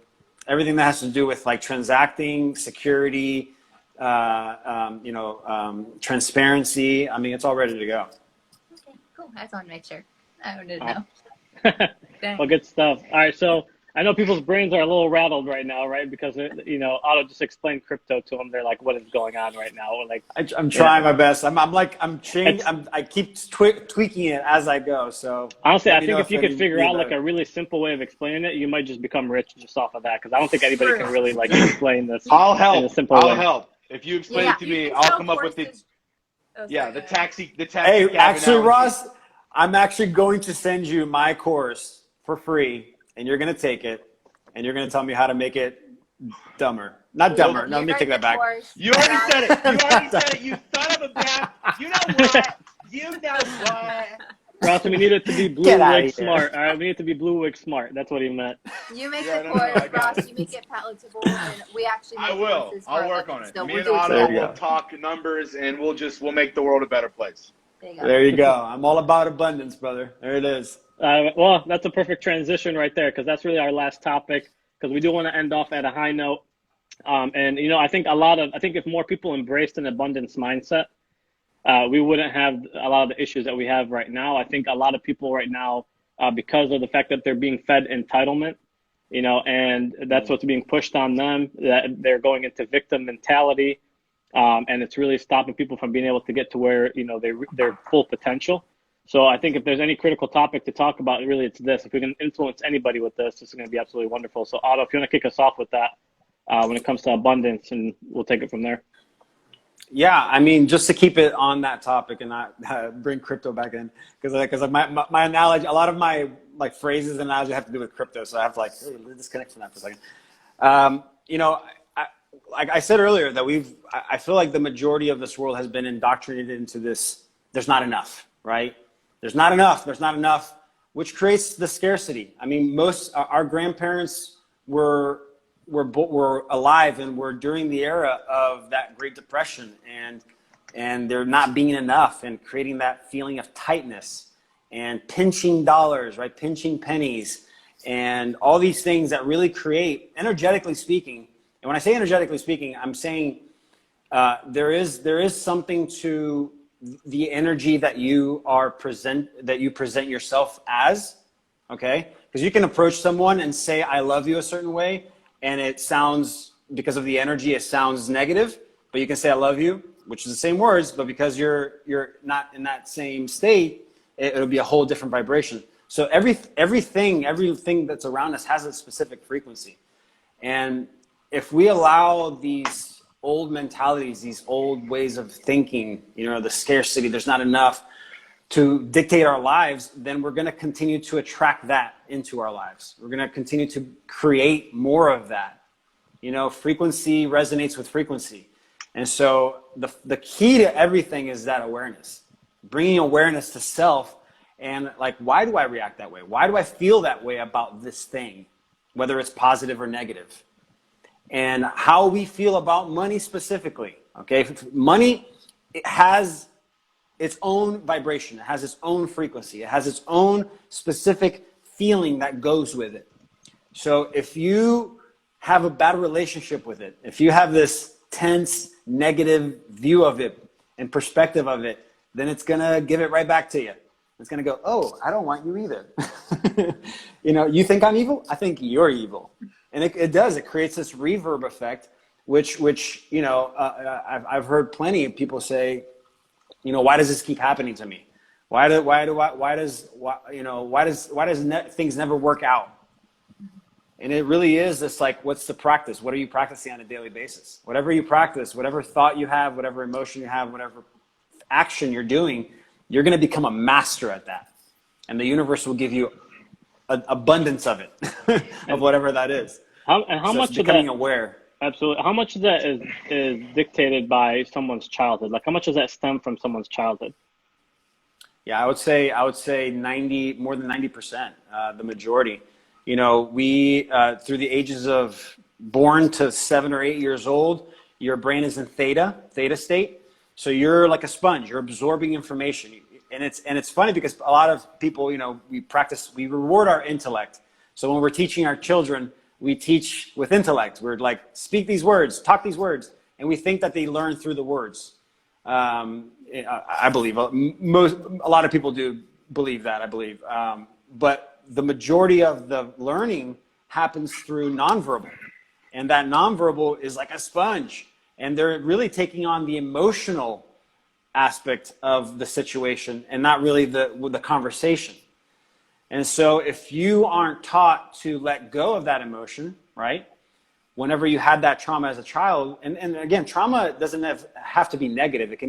everything that has to do with transacting, security, transparency. I mean, it's all ready to go. Okay, cool. I just want to make sure. I wanted to know. Well, good stuff. All right, so I know people's brains are a little rattled right now, right? Because Otto just explained crypto to them. They're like, "What is going on right now?" I'm trying my best. I'm changing. I keep tweaking it as I go. So honestly, I think if you could figure out a really simple way of explaining it, you might just become rich just off of that. Because I don't think anybody can really explain this. I'll help. In a simple way. I'll help. If you explain it to me, I'll come up with the taxi. Hey, actually, Ross, I'm actually going to send you my course for free, and you're going to take it, and you're going to tell me how to make it dumber. Not dumber. No, let me take that back. You already said it. You son of a bitch. You know what? Ross, we need it to be blue wig smart. All right, we need it to be blue wig smart. That's what he meant. You make the course, Ross. You make it palatable, and we actually. I will. I'll work on it. So Me and Otto will talk numbers, and we'll make the world a better place. There you go. I'm all about abundance, brother. There it is. Well, that's a perfect transition right there, because that's really our last topic, because we do want to end off at a high note. I think if more people embraced an abundance mindset, we wouldn't have a lot of the issues that we have right now. I think a lot of people right now, because of the fact that they're being fed entitlement, and that's what's being pushed on them, that they're going into victim mentality, and it's really stopping people from being able to get to where, their full potential. So I think if there's any critical topic to talk about, really it's this. If we can influence anybody with this, it's going to be absolutely wonderful. So Otto, if you want to kick us off with that when it comes to abundance, and we'll take it from there. Yeah, I mean, just to keep it on that topic and not bring crypto back in, because my analogy, a lot of my phrases and analogy have to do with crypto, so I have to disconnect from that for a second. Like I said earlier, that I feel like the majority of this world has been indoctrinated into this. There's not enough, right? There's not enough, which creates the scarcity. I mean, our grandparents were alive and were during the era of that Great Depression, and there not being enough, and creating that feeling of tightness and pinching dollars, right? Pinching pennies, and all these things that really create, energetically speaking. And when I say energetically speaking, I'm saying there is something to the energy that you present yourself as, okay? Because you can approach someone and say I love you a certain way, and it sounds, because of the energy, it sounds negative. But you can say I love you, which is the same words, but because you're not in that same state, it'll be a whole different vibration. So everything that's around us has a specific frequency. And if we allow these old mentalities, these old ways of thinking, the scarcity, there's not enough, to dictate our lives, then we're going to continue to attract that into our lives. We're going to continue to create more of that. Frequency resonates with frequency. And so the key to everything is that awareness, bringing awareness to self. And like, why do I react that way? Why do I feel that way about this thing, whether it's positive or negative? And how we feel about money specifically. Okay, money, it has its own vibration. It has its own frequency. It has its own specific feeling that goes with it. So if you have a bad relationship with it, if you have this tense, negative view of it and perspective of it, then it's going to give it right back to you. It's going to go, oh, I don't want you either. You think I'm evil? I think you're evil. And it does. It creates this reverb effect, which I've heard plenty of people say, why does this keep happening to me? Why does things never work out? And it really is this, like, what's the practice? What are you practicing on a daily basis? Whatever you practice, whatever thought you have, whatever emotion you have, whatever action you're doing, you're going to become a master at that. And the universe will give you an abundance of it, of whatever that is. How much of becoming aware? Absolutely. How much of that is dictated by someone's childhood? Like, how much does that stem from someone's childhood? Yeah, I would say more than 90%, the majority. We through the ages of born to 7 or 8 years old, your brain is in theta state. So you're like a sponge. You're absorbing information, and it's funny because a lot of people, we reward our intellect. So when we're teaching our children, we teach with intellect. We're like, speak these words, talk these words, and we think that they learn through the words. I believe a lot of people do believe that. I believe, but the majority of the learning happens through nonverbal, and that nonverbal is like a sponge, and they're really taking on the emotional aspect of the situation and not really the conversation. And so if you aren't taught to let go of that emotion, right? Whenever you had that trauma as a child, and again, trauma doesn't have to be negative. It can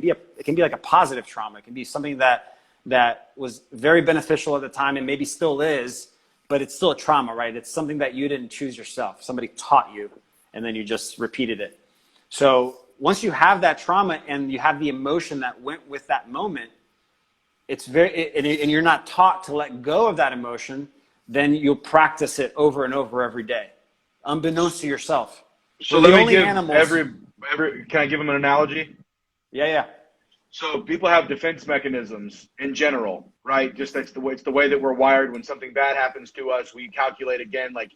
be like a positive trauma. It can be something that was very beneficial at the time and maybe still is, but it's still a trauma, right? It's something that you didn't choose yourself. Somebody taught you, and then you just repeated it. So once you have that trauma and you have the emotion that went with that moment, and you're not taught to let go of that emotion, then you'll practice it over and over every day, unbeknownst to yourself. So let me give can I give them an analogy? Yeah. So people have defense mechanisms in general, right? Just it's the way that we're wired. When something bad happens to us, we calculate again. Like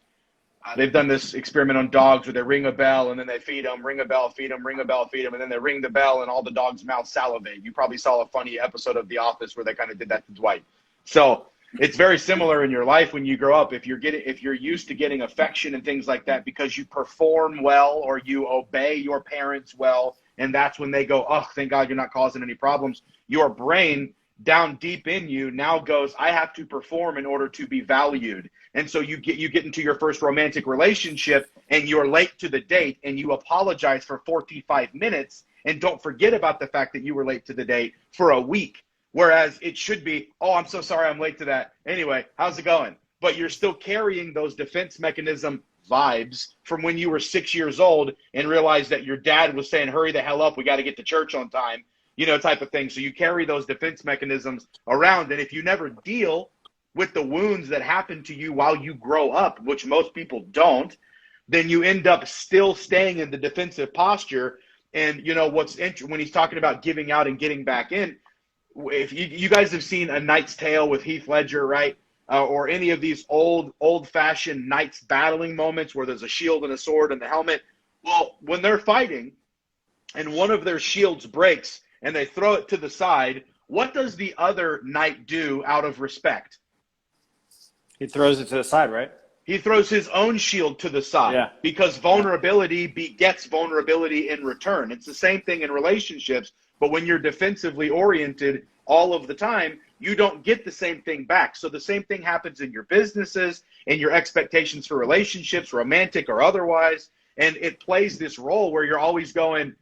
they've done this experiment on dogs where they ring a bell and then they feed them, ring a bell, feed them, ring a bell, feed them, and then they ring the bell and all the dogs' mouths salivate. You probably saw a funny episode of The Office where they kind of did that to Dwight. So it's very similar in your life when you grow up. If you're used to getting affection and things like that because you perform well or you obey your parents well, and that's when they go, oh, thank God you're not causing any problems. Your brain down deep in you now goes, I have to perform in order to be valued. And so you get into your first romantic relationship and you're late to the date and you apologize for 45 minutes and don't forget about the fact that you were late to the date for a week. Whereas it should be, oh, I'm so sorry I'm late to that. Anyway, how's it going? But you're still carrying those defense mechanism vibes from when you were 6 years old and realized that your dad was saying, hurry the hell up, we got to get to church on time, type of thing. So you carry those defense mechanisms around. And if you never deal with the wounds that happen to you while you grow up, which most people don't, then you end up still staying in the defensive posture. And what's interesting when he's talking about giving out and getting back in, if you guys have seen A Knight's Tale with Heath Ledger, right? Or any of these old-fashioned knights battling moments where there's a shield and a sword and the helmet. Well, when they're fighting and one of their shields breaks and they throw it to the side, what does the other knight do out of respect? He throws it to the side, right? He throws his own shield to the side because vulnerability begets vulnerability in return. It's the same thing in relationships, but when you're defensively oriented all of the time, you don't get the same thing back. So the same thing happens in your businesses and your expectations for relationships, romantic or otherwise. And it plays this role where you're always going,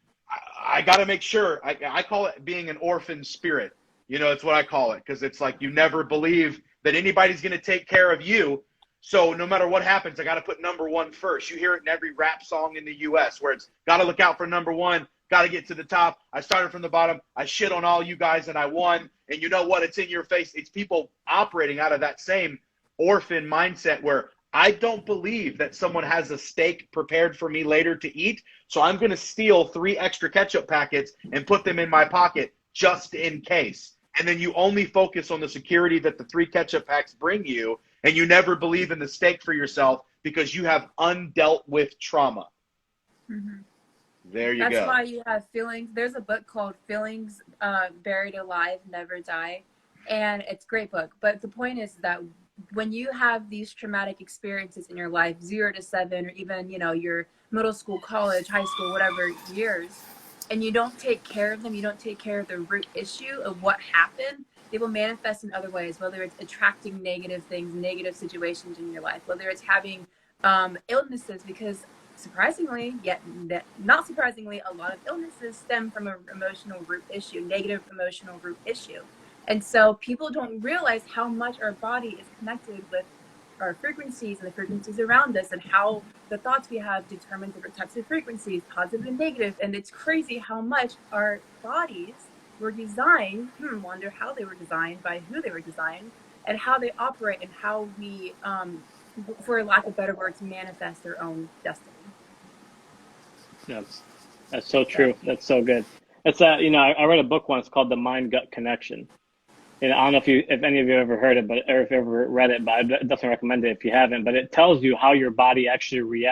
I got to make sure. I call it being an orphan spirit. You know, it's what I call it, because it's like you never believe that anybody's going to take care of you. So no matter what happens, I got to put number one first. You hear it in every rap song in the U.S. where it's got to look out for number one, got to get to the top. I started from the bottom. I shit on all you guys and I won. And you know what? It's in your face. It's people operating out of that same orphan mindset where I don't believe that someone has a steak prepared for me later to eat. So I'm going to steal 3 extra ketchup packets and put them in my pocket just in case. And then you only focus on the security that the 3 ketchup packs bring you. And you never believe in the steak for yourself because you have undealt with trauma. Mm-hmm. There you go. That's why you have feelings. There's a book called Feelings Buried Alive, Never Die. And it's a great book. But the point is that when you have these traumatic experiences in your life, 0 to 7, or even, you know, your middle school, college, high school, whatever years, and you don't take care of them, you don't take care of the root issue of what happened, they will manifest in other ways, whether it's attracting negative things, negative situations in your life, whether it's having illnesses, because surprisingly, yet not surprisingly, a lot of illnesses stem from an emotional root issue, negative emotional root issue. And so people don't realize how much our body is connected with our frequencies and the frequencies around us, and how the thoughts we have determine different types of frequencies, positive and negative. And it's crazy how much our bodies were designed, wonder how they were designed, by who they were designed, and how they operate, and how we, for lack of better words, manifest their own destiny. Yes, that's so true. That's so good. It's you know, I read a book once called The Mind-Gut Connection. And I don't know if any of you have ever heard it, but or if you ever read it, but I definitely recommend it if you haven't. But it tells you how your body actually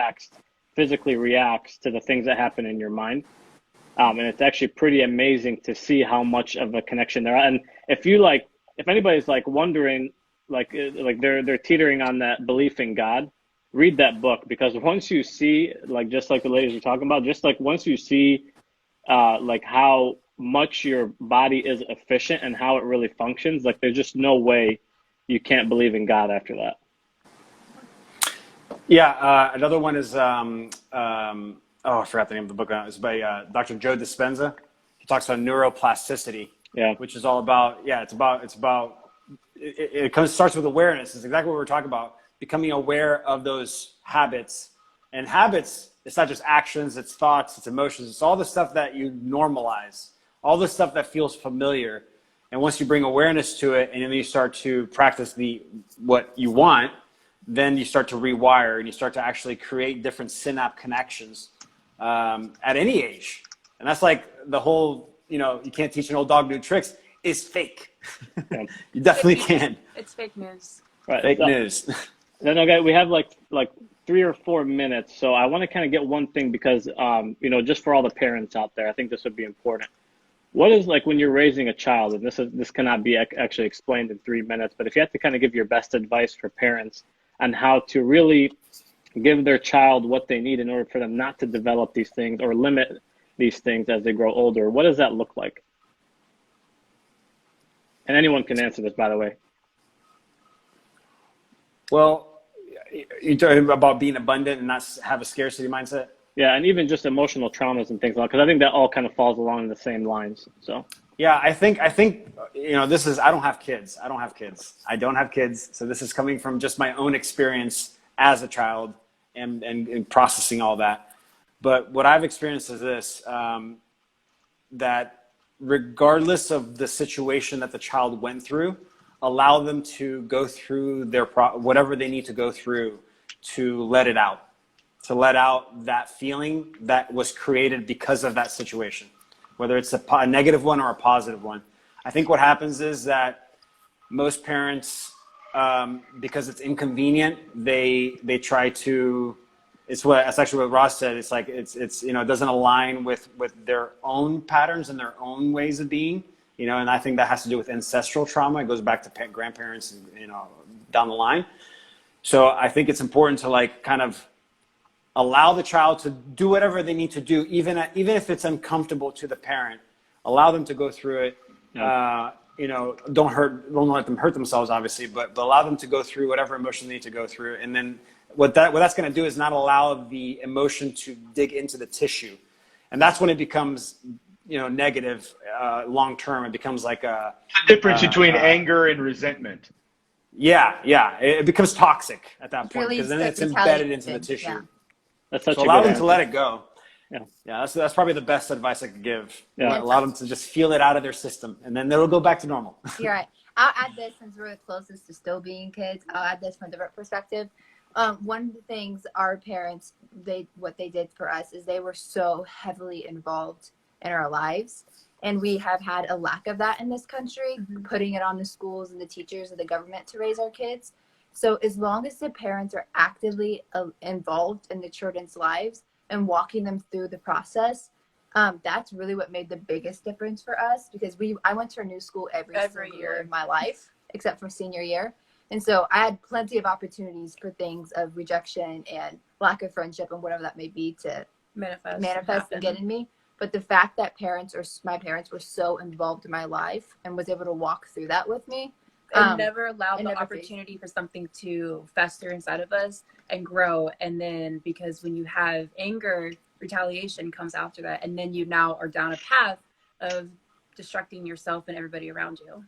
physically reacts to the things that happen in your mind. And it's actually pretty amazing to see how much of a connection there are. And if anybody's like wondering, like they're teetering on that belief in God, read that book, because once you see, like, just like the ladies were talking about, just like once you see like how much your body is efficient and how it really functions, like there's just no way you can't believe in God after that. Yeah, another one is I forgot the name of the book. It's by Dr. Joe Dispenza. He talks about neuroplasticity, which is all about, it starts with awareness. It's exactly what we're talking about, becoming aware of those habits. And habits, it's not just actions, it's thoughts, it's emotions, it's all the stuff that you normalize, all the stuff that feels familiar. And once you bring awareness to it, and then you start to practice what you want, then you start to rewire, and you start to actually create different synapse connections at any age. And that's like the whole, you can't teach an old dog new tricks, is fake. Yeah. You definitely can. It's fake news. Right. Fake news. Then, okay, we have like 3 or 4 minutes. So I want to kind of get one thing, because, just for all the parents out there, I think this would be important. What is, like, when you're raising a child, and this cannot be actually explained in 3 minutes, but if you have to kind of give your best advice for parents on how to really give their child what they need in order for them not to develop these things or limit these things as they grow older, what does that look like? And anyone can answer this, by the way. Well, you're talking about being abundant and not have a scarcity mindset? Yeah, and even just emotional traumas and things like that, because I think that all kind of falls along the same lines. So yeah, I think this is, I don't have kids. I don't have kids. So this is coming from just my own experience as a child and processing all that. But what I've experienced is this, that regardless of the situation that the child went through, allow them to go through whatever they need to go through, to let it out, that feeling that was created because of that situation, whether it's a negative one or a positive one. I think what happens is that most parents, because it's inconvenient, they try to, it's actually what Ross said. It's like, it doesn't align with their own patterns and their own ways of being, and I think that has to do with ancestral trauma. It goes back to grandparents, down the line. So I think it's important to kind of allow the child to do whatever they need to do, even if it's uncomfortable to the parent. Allow them to go through it, don't let them hurt themselves, obviously, but allow them to go through whatever emotion they need to go through. And then what that's going to do is not allow the emotion to dig into the tissue. And that's when it becomes, negative long term. It becomes like the difference between anger and resentment. Yeah. It becomes toxic at that point, really because then it's embedded into the tissue. Yeah. That's such So a allow good them to answer. let it go. Yeah. That's probably the best advice I could give. Yeah. Allow them to just feel it out of their system, and then they'll go back to normal. You're right. I'll add this, since we're the closest to still being kids. I'll add this from a different perspective. One of the things our parents, what they did for us is they were so heavily involved in our lives. And we have had a lack of that in this country, putting it on the schools and the teachers and the government to raise our kids. So as long as the parents are actively involved in the children's lives and walking them through the process, that's really what made the biggest difference for us, because I went to a new school every year of my life, except for senior year. And so I had plenty of opportunities for things of rejection and lack of friendship and whatever that may be to manifest and get in me. But the fact that my parents were so involved in my life and was able to walk through that with me. And never allowed the opportunity for something to fester inside of us and grow. And then because when you have anger, retaliation comes after that. And then you now are down a path of destructing yourself and everybody around you.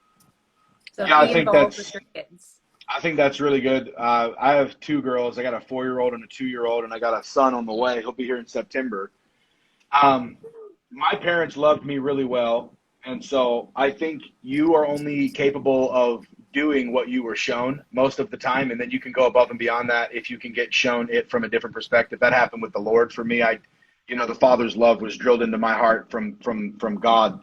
So yeah, be involved with your kids. I think that's really good. I have 2 girls. I got a 4-year-old and a 2-year-old, and I got a son on the way. He'll be here in September. My parents loved me really well, and so I think you are only capable of doing what you were shown most of the time, and then you can go above and beyond that if you can get shown it from a different perspective. That happened with the Lord for me. The Father's love was drilled into my heart from God,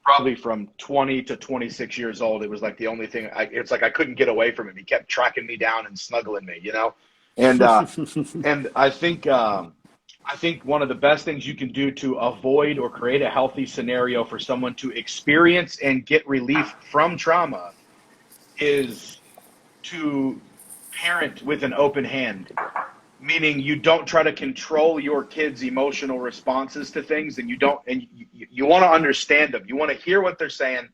probably from 20 to 26 years old. It was like the only thing, it's like I couldn't get away from him. He kept tracking me down and snuggling me, and and I think one of the best things you can do to avoid or create a healthy scenario for someone to experience and get relief from trauma is to parent with an open hand. Meaning you don't try to control your kids' emotional responses to things, and you want to understand them. You want to hear what they're saying,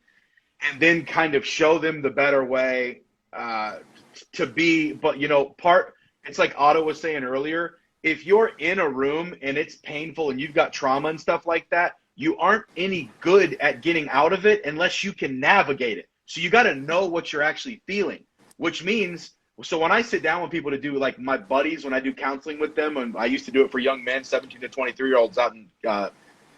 and then kind of show them the better way to be. But it's like Otto was saying earlier. If you're in a room and it's painful and you've got trauma and stuff like that, you aren't any good at getting out of it unless you can navigate it. So you got to know what you're actually feeling, which means. So when I sit down with people to do, like my buddies, when I do counseling with them, and I used to do it for young men, 17 to 23-year-olds out in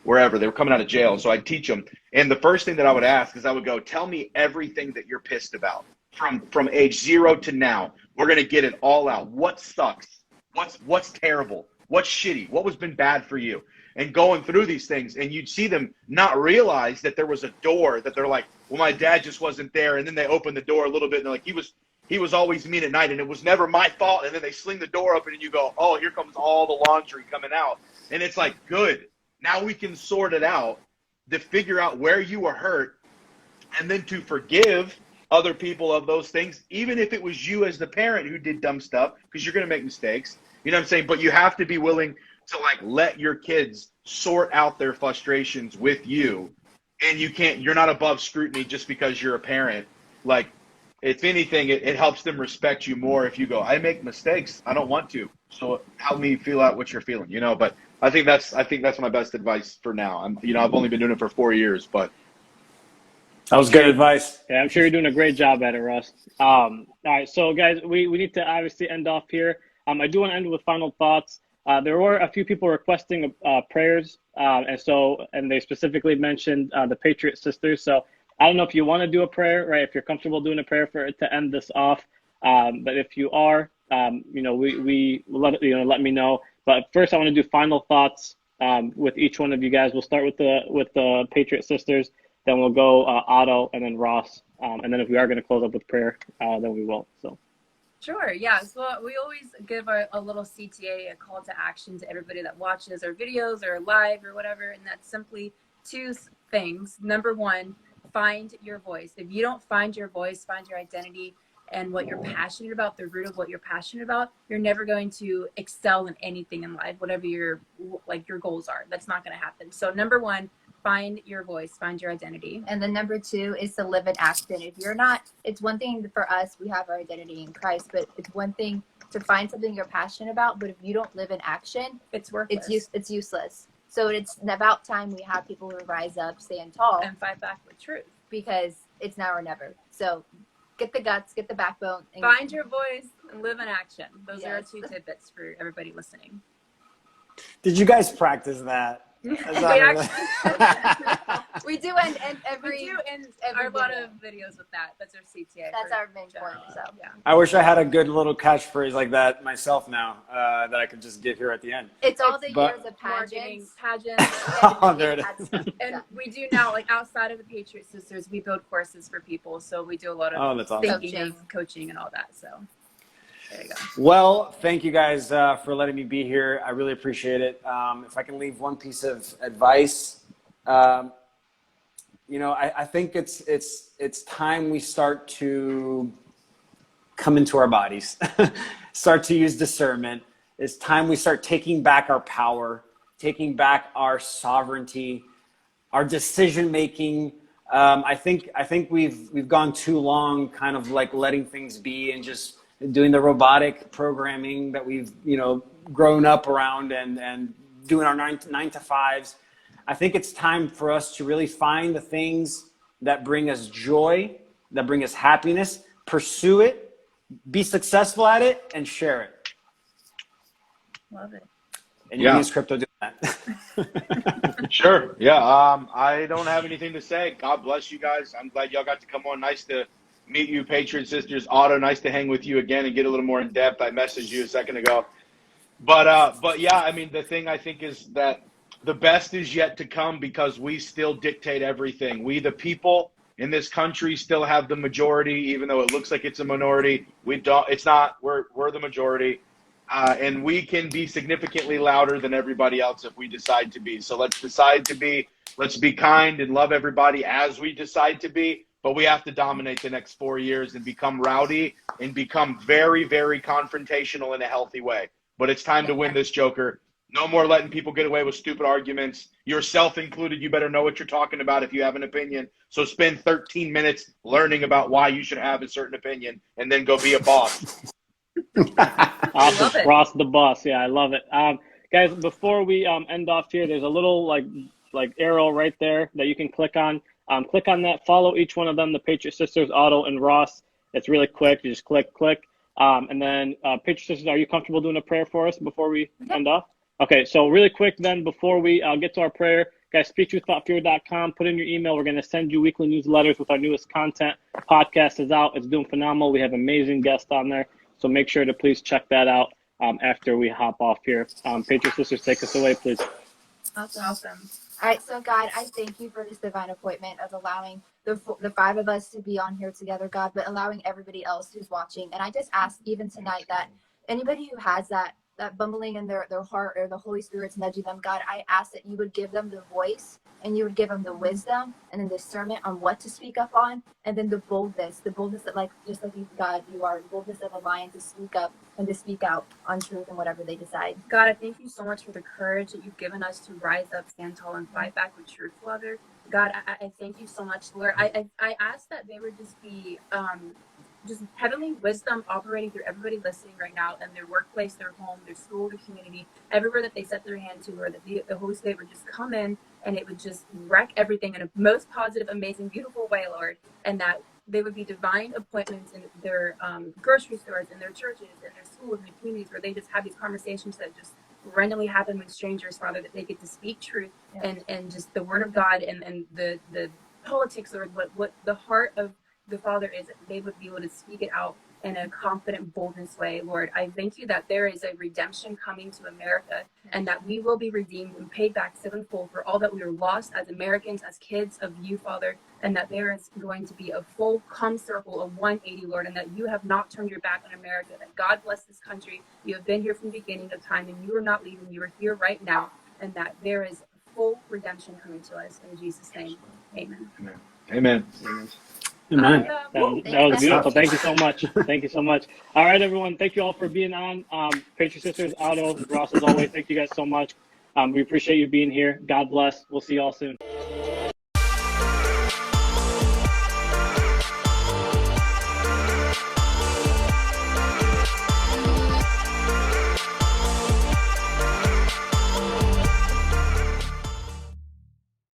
wherever, they were coming out of jail. So I'd teach them. And the first thing that I would ask is I would go, tell me everything that you're pissed about from age 0 to now. We're going to get it all out. What sucks? What's terrible? What's shitty? What was been bad for you? And going through these things, and you'd see them not realize that there was a door that they're like, well, my dad just wasn't there. And then they open the door a little bit and they're like, he was always mean at night, and it was never my fault. And then they sling the door open, and you go, oh, here comes all the laundry coming out. And it's like, good. Now we can sort it out to figure out where you were hurt, and then to forgive other people of those things, even if it was you as the parent who did dumb stuff, because you're going to make mistakes. You know what I'm saying? But you have to be willing to let your kids sort out their frustrations with you. And you're not above scrutiny just because you're a parent. If anything, it helps them respect you more if you go, I make mistakes. I don't want to. So help me feel out what you're feeling, But I think that's my best advice for now. I've only been doing it for 4 years, but that was good advice. Yeah, I'm sure you're doing a great job at it, Russ. All right, so guys, we need to obviously end off here. I do want to end with final thoughts. There were a few people requesting prayers, and they specifically mentioned the Patriot Sisters. So I don't know if you want to do a prayer, right? If you're comfortable doing a prayer to end this off, but if you are, we let me know. But first, I want to do final thoughts with each one of you guys. We'll start with the Patriot Sisters, then we'll go Otto, and then Ross, and then if we are going to close up with prayer, then we will. So. Sure. Yeah. So we always give a little CTA, a call to action to everybody that watches our videos or live or whatever, and that's simply 2 things. Number 1. Find your voice. If you don't find your voice, find your identity and what you're passionate about, the root of what you're passionate about, you're never going to excel in anything in life, whatever your goals are. That's not going to happen. So number 1, find your voice, find your identity. And then number 2 is to live in action. If you're not, it's one thing for us, we have our identity in Christ, but it's one thing to find something you're passionate about, but if you don't live in action, It's worthless. it's useless. So it's about time we have people who rise up, stand tall, And fight back with truth. because it's now or never. So get the guts, get the backbone. And Find your voice and live in action. Those are our Yes. 2 tidbits for everybody listening. Did you guys practice that? We actually we do end every. we do end every a lot video. of videos with that. That's our CTA. That's for our main point. general, So yeah. I wish I had a good little catchphrase like that myself now that I could just give here at the end. it's all the But- years of Marketing, pageants. pageants. Oh, there it is. And we do now, like outside of the Patriot Sisters, we build courses for people. So we do a lot of Oh, that's awesome. thinking of coaching and all that. So there you go. Well, thank you guys for letting me be here. I really appreciate it. If I can leave one piece of advice, I think it's time we start to come into our bodies, start to use discernment. It's time we start taking back our power, taking back our sovereignty, our decision making. I think we've gone too long kind of like letting things be and just doing the robotic programming that we've grown up around and doing our nine to fives. I think it's time for us to really find the things that bring us joy, that bring us happiness, pursue it, be successful at it, and share it. Love it. And you Yeah. use crypto doing that. Sure. Yeah. I don't have anything to say. God bless you guys. I'm glad y'all got to come on. Nice to meet you, Patriot Sisters. Otto, nice to hang with you again and get a little more in depth. I messaged you a second ago. But yeah, I mean, the thing I think is that the best is yet to come because we still dictate everything. We, the people in this country, still have the majority, even though it looks like it's a minority. We don't. It's not. We're the majority. And we can be significantly louder than everybody else if we decide to be. So let's decide to be. Let's be kind and love everybody as we decide to be. But we have to dominate the next 4 years and become rowdy and become very, very confrontational in a healthy way. But it's time to win this joker. No more letting people get away with stupid arguments. Yourself included, you better know what you're talking about if you have an opinion. So spend 13 minutes learning about why you should have a certain opinion and then go be a boss. Awesome. Love it. Ross the boss. Yeah, I love it. Guys, before we end off here, there's a little like arrow right there that you can click on. Click on that. Follow each one of them, the Patriot Sisters, Otto, and Ross. It's really quick. You just click. And then Patriot Sisters, are you comfortable doing a prayer for us before we end off? Okay, so really quick then, before we get to our prayer, guys, speaktruthwithoutfear.com. Put in your email. We're going to send you weekly newsletters with our newest content. Podcast is out. It's doing phenomenal. We have amazing guests on there. So make sure to please check that out after we hop off here. Patriot Sisters, take us away, please. Awesome. All right, so God, I thank you for this divine appointment of allowing the 5 of us to be on here together, God, but allowing everybody else who's watching. And I just ask even tonight that anybody who has that bumbling in their heart or the Holy Spirit's nudging them, God, I ask that you would give them the voice and you would give them the wisdom and the discernment on what to speak up on, and then the boldness that just like you, God, you are, the boldness of a lion to speak up and to speak out on truth and whatever they decide. God, I thank you so much for the courage that you've given us to rise up, stand tall, and fight back with truth, Father. God, I thank you so much, Lord. I ask that they would just be just heavenly wisdom operating through everybody listening right now in their workplace, their home, their school, their community, everywhere that they set their hand to, or that the Holy Spirit would just come in and it would just wreck everything in a most positive, amazing, beautiful way, Lord, and that they would be divine appointments in their grocery stores, in their churches, in their schools, in their communities, where they just have these conversations that just randomly happen with strangers, Father, that they get to speak truth and just the word of God and the politics, or what the heart of the Father is, that they would be able to speak it out in a confident boldness way. Lord, I thank you that there is a redemption coming to America and that we will be redeemed and paid back sevenfold for all that we were lost as Americans, as kids of you, Father, and that there is going to be a full come circle of 180, Lord, and that you have not turned your back on America, that God bless this country. You have been here from the beginning of time and you are not leaving. You are here right now, and that there is full redemption coming to us. In Jesus' name, amen. Amen. Amen. That was beautiful. Thank you so much. Thank you so much. All right, everyone. Thank you all for being on. Patriot Sisters, Otto, Ross, as always, thank you guys so much. We appreciate you being here. God bless. We'll see you all soon.